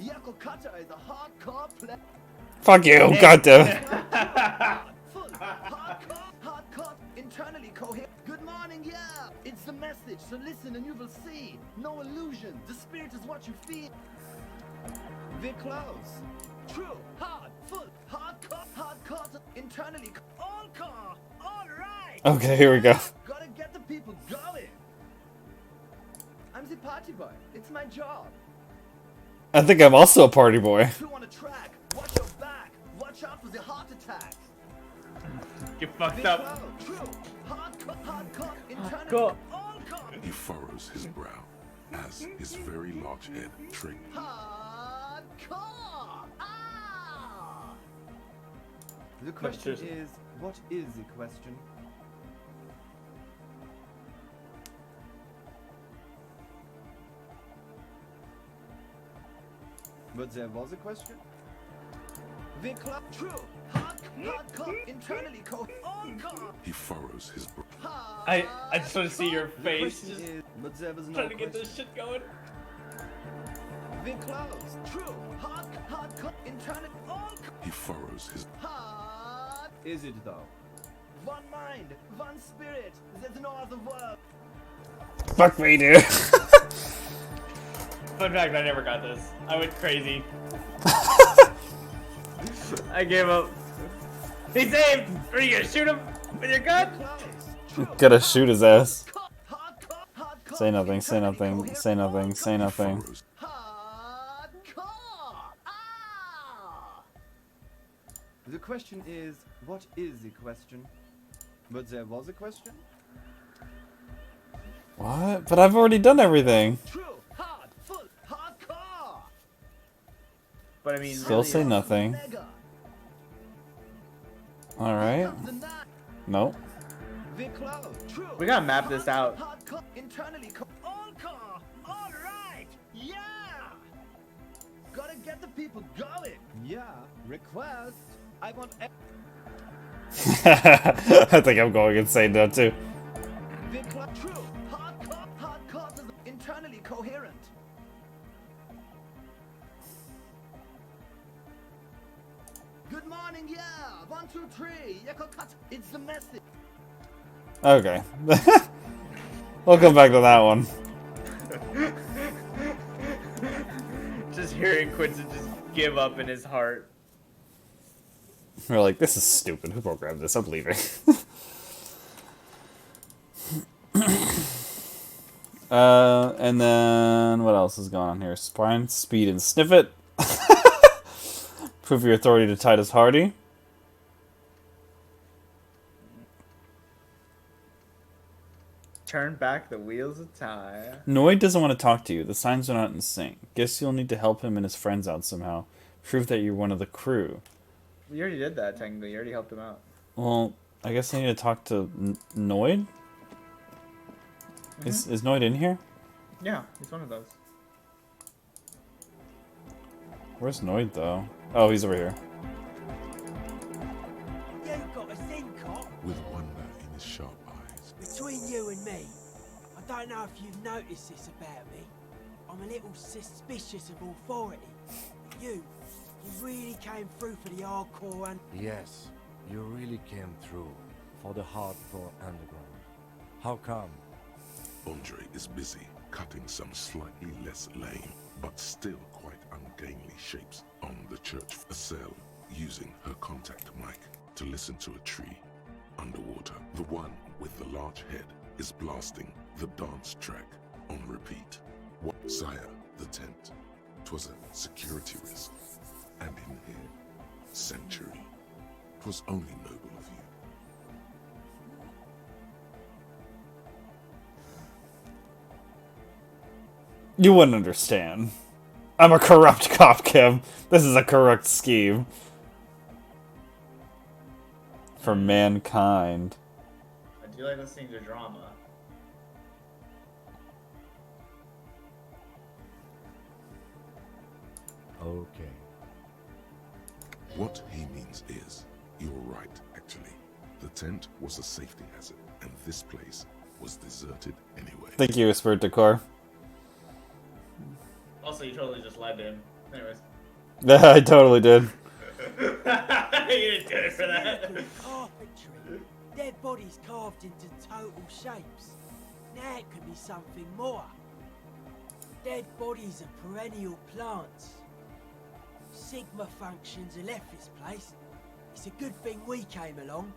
Yako Kata is a hardcore play. Fuck you, goddamn. Full, hardcore, internally coherent. Good morning, yeah! It's the message, so listen and you will see. No illusion, the spirit is what you feel. We're close. True, hard, full, hardcore, internally, all car, all right! Okay, here we go. Gotta get the people going. I'm the party boy. It's my job. I think I'm also a party boy. If you want to track, watch your back. Watch out for the heart attack. You fucked Big up. cloud, true, hardcore, internally, Cool. all car. He furrows his brow as his very large head triggers. Hardcore! Ah! The question seriously. is, what is the question? But there was a question? The club true. Hardcore, internally called encore. He furrows his brow. I just want to see your The face question just is, but there was no trying to get question. this shit going. The close. True. Hardcore, internally encore. He furrows his. Hard. Is it though? One mind, one spirit. There's no other word. Fuck me, dude. Fun fact, I never got this. I went crazy. I gave up. He saved! Are you gonna shoot him with your gun? Gotta shoot his ass. Say nothing, say nothing, say nothing, say nothing. The question is, what is the question? But there was a question? What? But I've already done everything. True, hard, full, hardcore. But I mean, Still really, say nothing. Alright. Nope. we gotta map this out. Internally, encore. All right. Yeah. Gotta get the people going. Yeah. Request. I want. I think I'm going insane now too. True. Hardcore is internally coherent. Good morning, yeah. 1, 2, 3. It's the message. Okay. We'll come back to that one. Just hearing Quinton just give up in his heart. We're like, this is stupid. Who programmed this? I'm leaving. And then what else is going on here? Spine, speed, and sniff it. Prove your authority to Titus Hardy. Turn back the wheels of time. Noid doesn't want to talk to you. The signs are not in sync. Guess you'll need to help him and his friends out somehow. Prove that you're one of the crew. We already did that, technically. You already helped him out. Well, I guess I need to talk to Noid? Is Noid in here? Yeah, he's one of those. Where's Noid, though? Oh, he's over here. You got a thing, cop? With wonder in his sharp eyes. Between you and me, I don't know if you've noticed this about me. I'm a little suspicious of authority. You really came through for the hardcore and... Yes, you really came through for the hardcore underground. How come? Andre is busy cutting some slightly less lame, but still quite ungainly shapes on the church cell, using her contact mic to listen to a tree underwater. The one with the large head is blasting the dance track on repeat. What, sire, the tent. 'Twas a security risk. And in here, sanctuary. 'Twas only noble of you. You wouldn't understand. I'm a corrupt cop, Kim. This is a corrupt scheme. For mankind. I do like listening to drama. Okay. What he means is, you're right, actually. The tent was a safety hazard, and this place was deserted anyway. Thank you, Spirit Decor. Also, you totally just lied to him. Anyways. Yeah, I totally did. You didn't do it for that. Carpentry. Dead bodies carved into total shapes. Now it could be something more. Dead bodies are perennial plants. Sigma functions have left this place. It's a good thing we came along.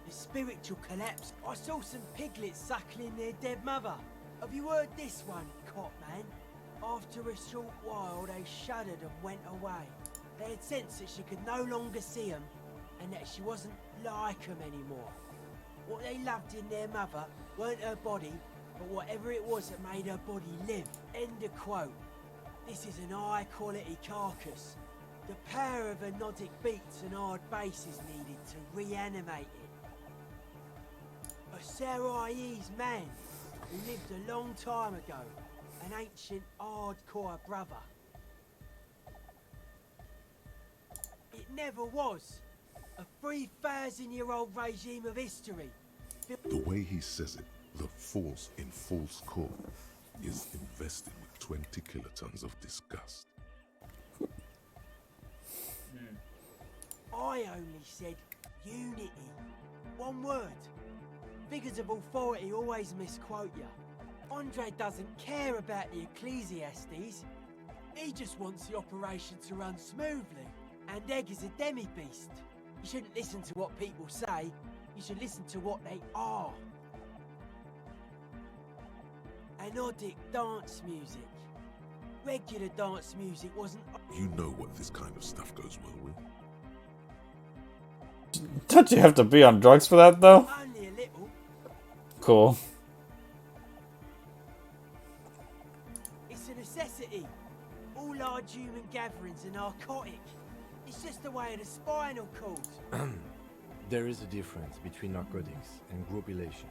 The spiritual collapse. I saw some piglets suckling their dead mother. Have you heard this one, cop man? After a short while, they shuddered and went away. They had sensed that she could no longer see them, and that she wasn't like them anymore. What they loved in their mother weren't her body, but whatever it was that made her body live. End of quote. This is an high-quality carcass. The power of anodic beats and hard bass is needed to reanimate it. A Sarai's man who lived a long time ago, an ancient hardcore brother. It never was. A 3,000-year-old regime of history. The way he says it, the force in false core is invested with 20 kilotons of disgust. I only said unity. One word. Figures of authority always misquote you. Andre doesn't care about the Ecclesiastes. He just wants the operation to run smoothly. And Egg is a demi-beast. You shouldn't listen to what people say. You should listen to what they are. Anodic dance music. Regular dance music wasn't... You know what this kind of stuff goes well with. Don't you have to be on drugs for that, though? Only a little. Cool. It's a necessity. All large human gatherings are narcotic. It's just the way of the spinal cord. There is a difference between narcotics and group elation.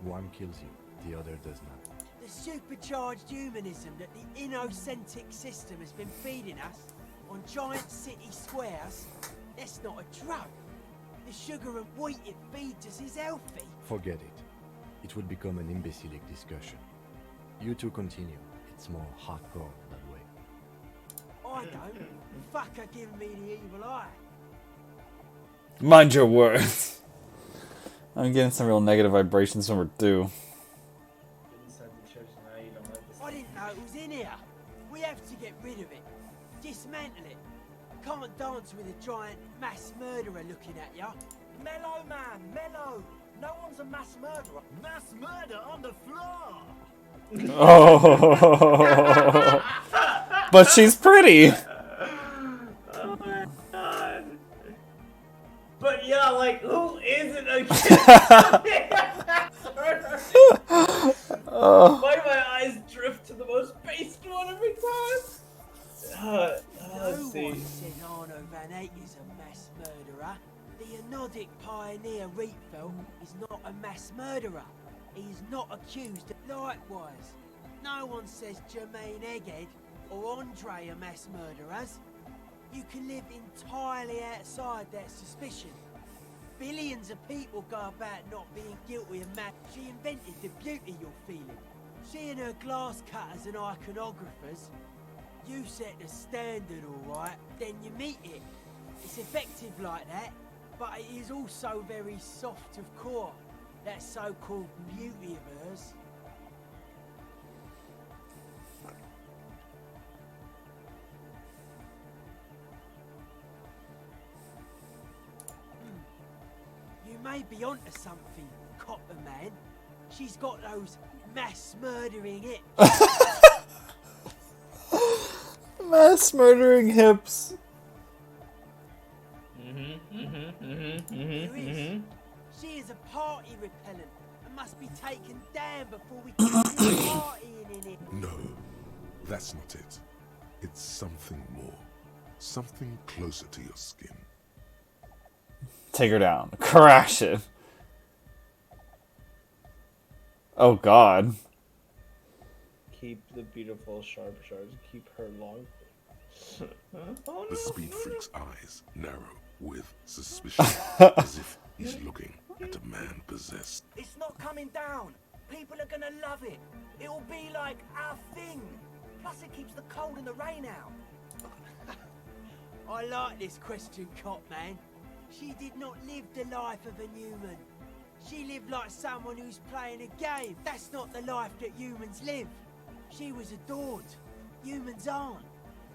One kills you, the other does not. The supercharged humanism that the innocentric system has been feeding us on giant city squares, that's not a drug. The sugar and wheat it feeds us is healthy. Forget it. It would become an imbecilic discussion. You two continue. It's more hardcore that way. I don't. Fuck are giving me the evil eye. Mind your words. I'm getting some real negative vibrations when we're due. I didn't know it was in here. We have to get rid of it. Dismantle it. Can't dance with a giant mass murderer looking at ya. Mellow, man, mellow. No one's a mass murderer. Mass murder on the floor. Oh. But she's pretty. Oh my god. But yeah, like, who isn't a Why do my eyes drift to the most based one every time? Let's see. No one said Arno Van Eyck is a mass murderer. The anodic pioneer Rietveld is not a mass murderer. He is not accused. Likewise, no one says Jermaine Egghead or Andre are mass murderers. You can live entirely outside that suspicion. Billions of people go about not being guilty of mass. She invented the beauty you're feeling. She and her glass cutters and iconographers. You set the standard, alright, then you meet it. It's effective like that, but it is also very soft of core. That so-called beauty of hers. You may be onto something, Copper Man. She's got those mass murdering hips. Mass murdering hips. She is a party repellent and must be taken down before we can do partying in it. No, that's not it. It's something more. Something closer to your skin. Take her down. Crash it. Oh god. Keep the beautiful sharp shards. Keep her long. Oh, The no. speed freak's eyes narrow with suspicion, as if he's looking at a man possessed. It's not coming down. People are gonna love it. It'll be like our thing. Plus it keeps the cold and the rain out. I like this question, Cop Man. She did not live the life of a human. She lived like someone who's playing a game. That's not the life that humans live. She was adored. Humans aren't.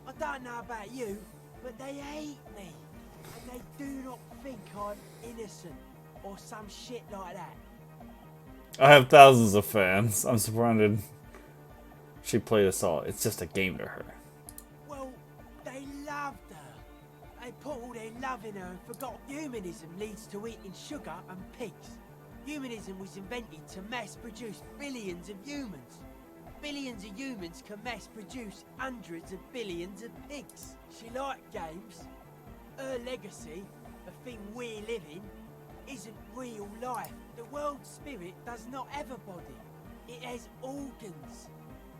I don't know about you, but they hate me. And they do not think I'm innocent or some shit like that. I have thousands of fans. I'm surrounded. She played us all. It's just a game to her. Well, they loved her. They put all their love in her and forgot humanism leads to eating sugar and pigs. Humanism was invented to mass produce billions of humans. billions of humans can mass produce hundreds of billions of pigs. She liked games. Her legacy, the thing we live in, isn't real life. The world spirit does not have a body. It has organs.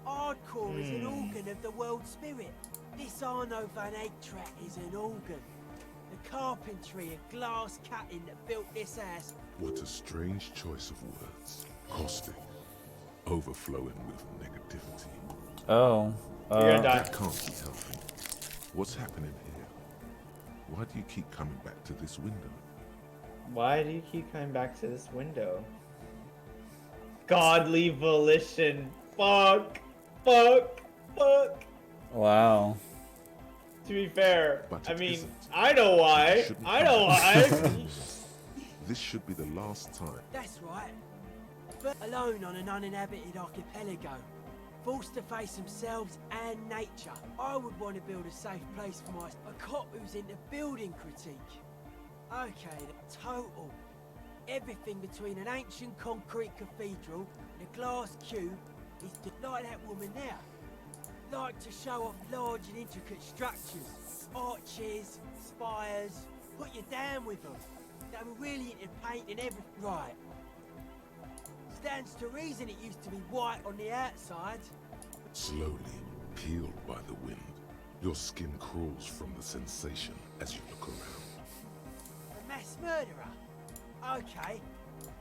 Hardcore is an organ of the world spirit. This Arno van Eyck track is an organ. The carpentry and glass cutting that built this house. What a strange choice of words. Caustic. Overflowing with negativity. Oh. That can't be helping. What's happening here? Why do you keep coming back to this window? Why do you keep coming back to this window? Godly volition. Fuck. Wow. To be fair, But I it mean, isn't. I know why. Shouldn't I know why. This should be the last time. That's right. But alone on an uninhabited archipelago, forced to face themselves and nature, I would want to build a safe place for a cop who's into building critique. Okay, the total. Everything between an ancient concrete cathedral and a glass cube is like that woman there. Like to show off large and intricate structures, arches, spires, put you down with them. They were really into painting everything right. Stands to reason it used to be white on the outside. Slowly, peeled by the wind, your skin crawls from the sensation as you look around. A mass murderer? Okay.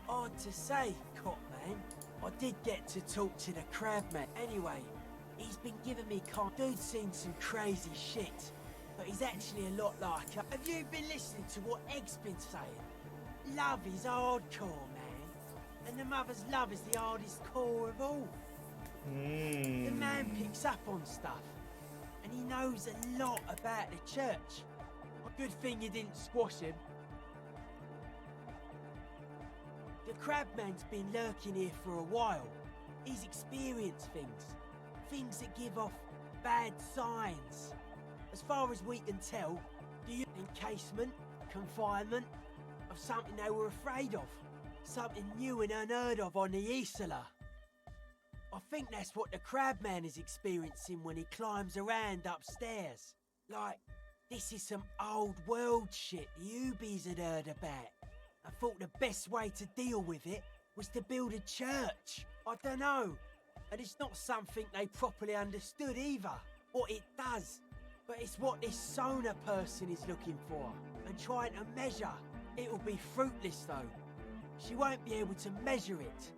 Hard to say, cop man. I did get to talk to the crabman. Anyway, he's been giving me Dude's seen some crazy shit, but he's actually a lot like her. Have you been listening to what Egg's been saying? Love is hardcore, man. And the mother's love is the hardest core of all. The man picks up on stuff, and he knows a lot about the church. A good thing you didn't squash him. The crabman's been lurking here for a while. He's experienced things that give off bad signs. As far as we can tell, the encasement, confinement, of something they were afraid of. Something new and unheard of on the Isla. I think that's what the crabman is experiencing when he climbs around upstairs. Like, this is some old world shit the Ubies had heard about. I thought the best way to deal with it was to build a church. I don't know. And it's not something they properly understood either. What it does. But it's what this Sona person is looking for. And trying to measure. It'll be fruitless though. She won't be able to measure it.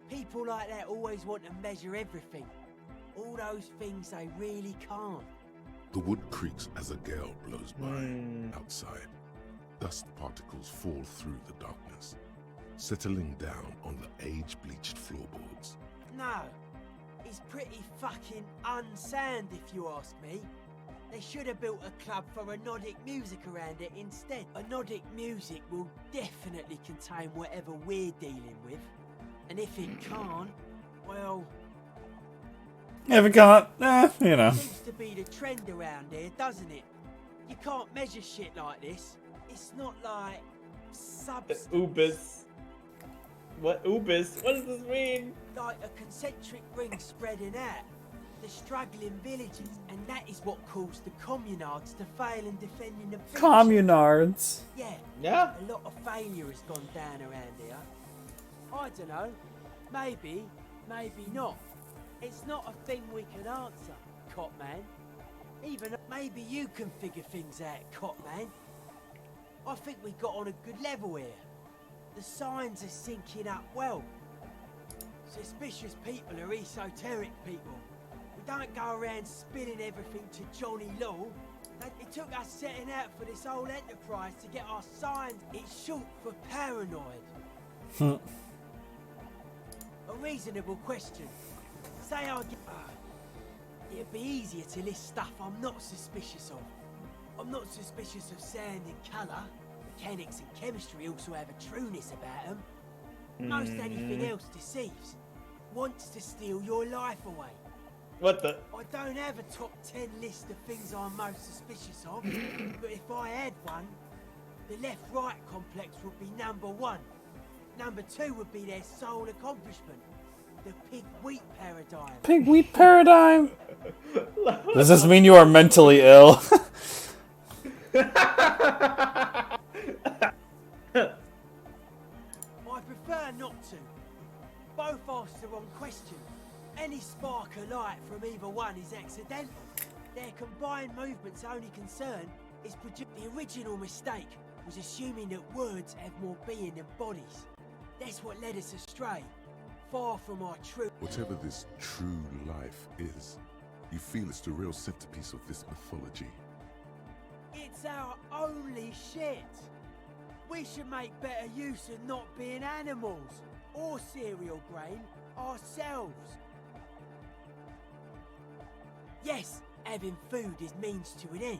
People like that always want to measure everything. All those things they really can't. The wood creaks as a gale blows by outside. Dust particles fall through the darkness, settling down on the age-bleached floorboards. No, it's pretty fucking unsound if you ask me. They should have built a club for anodic music around it instead. Anodic music will definitely contain whatever we're dealing with. And if it can't, well... If it can't, you know. Seems to be the trend around here, doesn't it? You can't measure shit like this. It's not like... substance. The Ubis. What Ubis? What does this mean? Like a concentric ring spreading out. The struggling villages, and that is what caused the communards to fail in defending the village. Communards. Yeah. A lot of failure has gone down around here. I don't know. Maybe, maybe not. It's not a thing we can answer, Cop Man. Even maybe you can figure things out, Cop Man. I think we got on a good level here. The signs are syncing up well. Suspicious people are esoteric people. We don't go around spilling everything to Johnny Law. It took us setting out for this whole enterprise to get our signs. It's short for paranoid. A reasonable question. Say I get... it'd be easier to list stuff I'm not suspicious of. I'm not suspicious of sound and colour. Mechanics and chemistry also have a trueness about them. Most anything else deceives. Wants to steal your life away. What the? I don't have a top 10 list of things I'm most suspicious of, but if I had one, the left-right complex would be number 1. Number 2 would be their sole accomplishment. The pig wheat paradigm. Pig wheat paradigm. Does this mean you are mentally ill? I prefer not to. Both ask the wrong question. Any spark of light from either one is accidental. Their combined movement's only concern is the original mistake was assuming that words have more being than bodies. That's what led us astray. Far from our true... Whatever this true life is, you feel it's the real centerpiece of this mythology. It's our only shit. We should make better use of not being animals or cereal grain ourselves. Yes, having food is means to an end,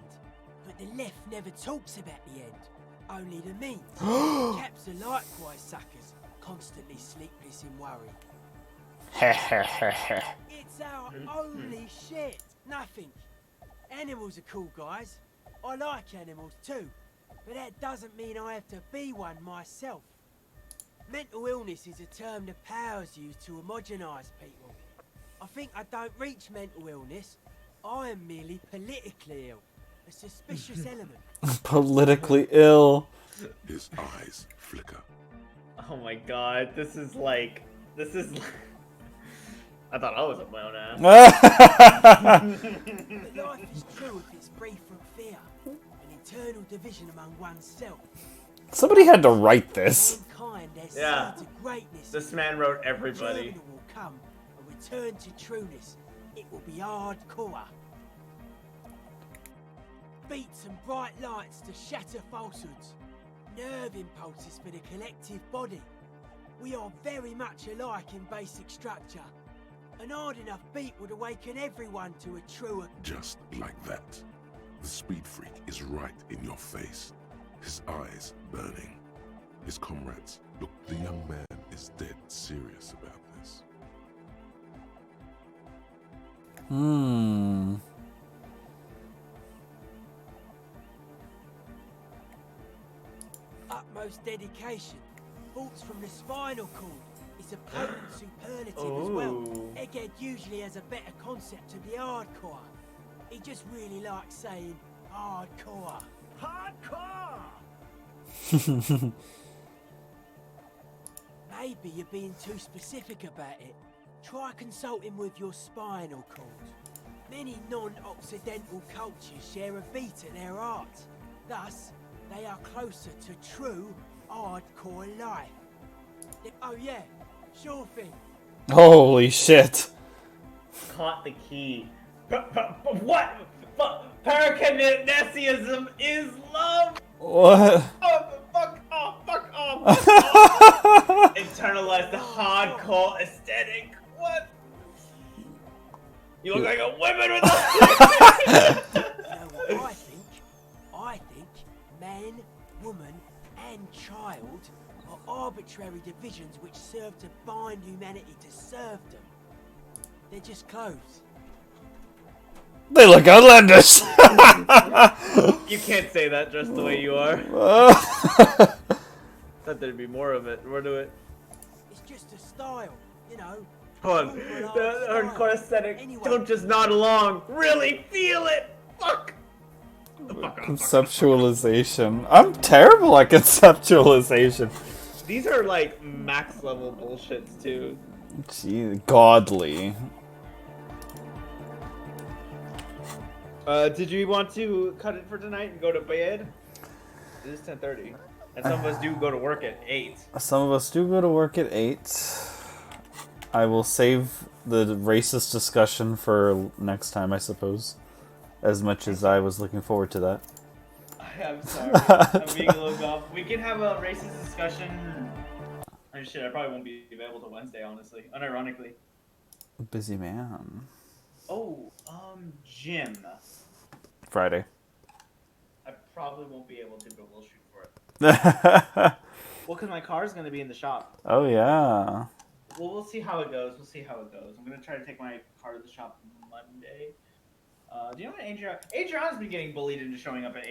but the left never talks about the end, only the means. Caps are likewise suckers, constantly sleepless in worry. It's our only shit. Nothing. Animals are cool, guys. I like animals too, but that doesn't mean I have to be one myself. Mental illness is a term the powers use to homogenise people. I think I don't reach mental illness. I am merely politically ill. A suspicious element. Politically ill. His eyes flicker. Oh my god, this is like... I thought I was up my own ass. But life is true if it's free from fear. An internal division among oneself. Somebody had to write this. Mankind has Yeah. seeds of greatness. This man wrote everybody. Germany will come, a return to trueness. It will be hardcore. Beats and bright lights to shatter falsehoods. Nerve impulses for the collective body. We are very much alike in basic structure. An hard enough beat would awaken everyone to a truer... Just like that. The speed freak is right in your face. His eyes burning. His comrades, look, the young man is dead serious about this. Utmost dedication. Thoughts from the spinal cord. It's a potent superlative as well. Egghead usually has a better concept of the hardcore. He just really likes saying hardcore. Hardcore! Maybe you're being too specific about it. Try consulting with your spinal cord. Many non-Occidental cultures share a beat at their art. Thus, they are closer to true hardcore life. Oh yeah, sure thing. Holy shit. Caught the key. What? Parakinetism is love! What? Oh, fuck off, fuck off, fuck off. Internalize the hardcore aesthetic. What? You look like a woman with a... You know what I think man, woman, and child are arbitrary divisions which serve to bind humanity to serve them. They're just clothes. They look outlandish. You can't say that just the way you are. Thought there'd be more of it. More to it. It's just a style, you know. Hold on. The hardcore aesthetic. Don't just nod along. Really feel it. Fuck. Conceptualization. I'm terrible at conceptualization. These are like max level bullshits too. Gee, godly. Did you want to cut it for tonight and go to bed? It is 10:30, and some of us do go to work at 8. Some of us do go to work at 8. I will save the racist discussion for next time, I suppose. As much as I was looking forward to that. I'm sorry. I'm being a little golf. We can have a racist discussion. Oh shit, I probably won't be available till Wednesday, honestly. Unironically. Busy man. Oh, gym. Friday. I probably won't be able to, but we'll shoot for it. Well, because my car's going to be in the shop. Oh, yeah. Well, we'll see how it goes. I'm going to try to take my car to the shop Monday. Do you know what Adrian's been getting bullied into showing up at 8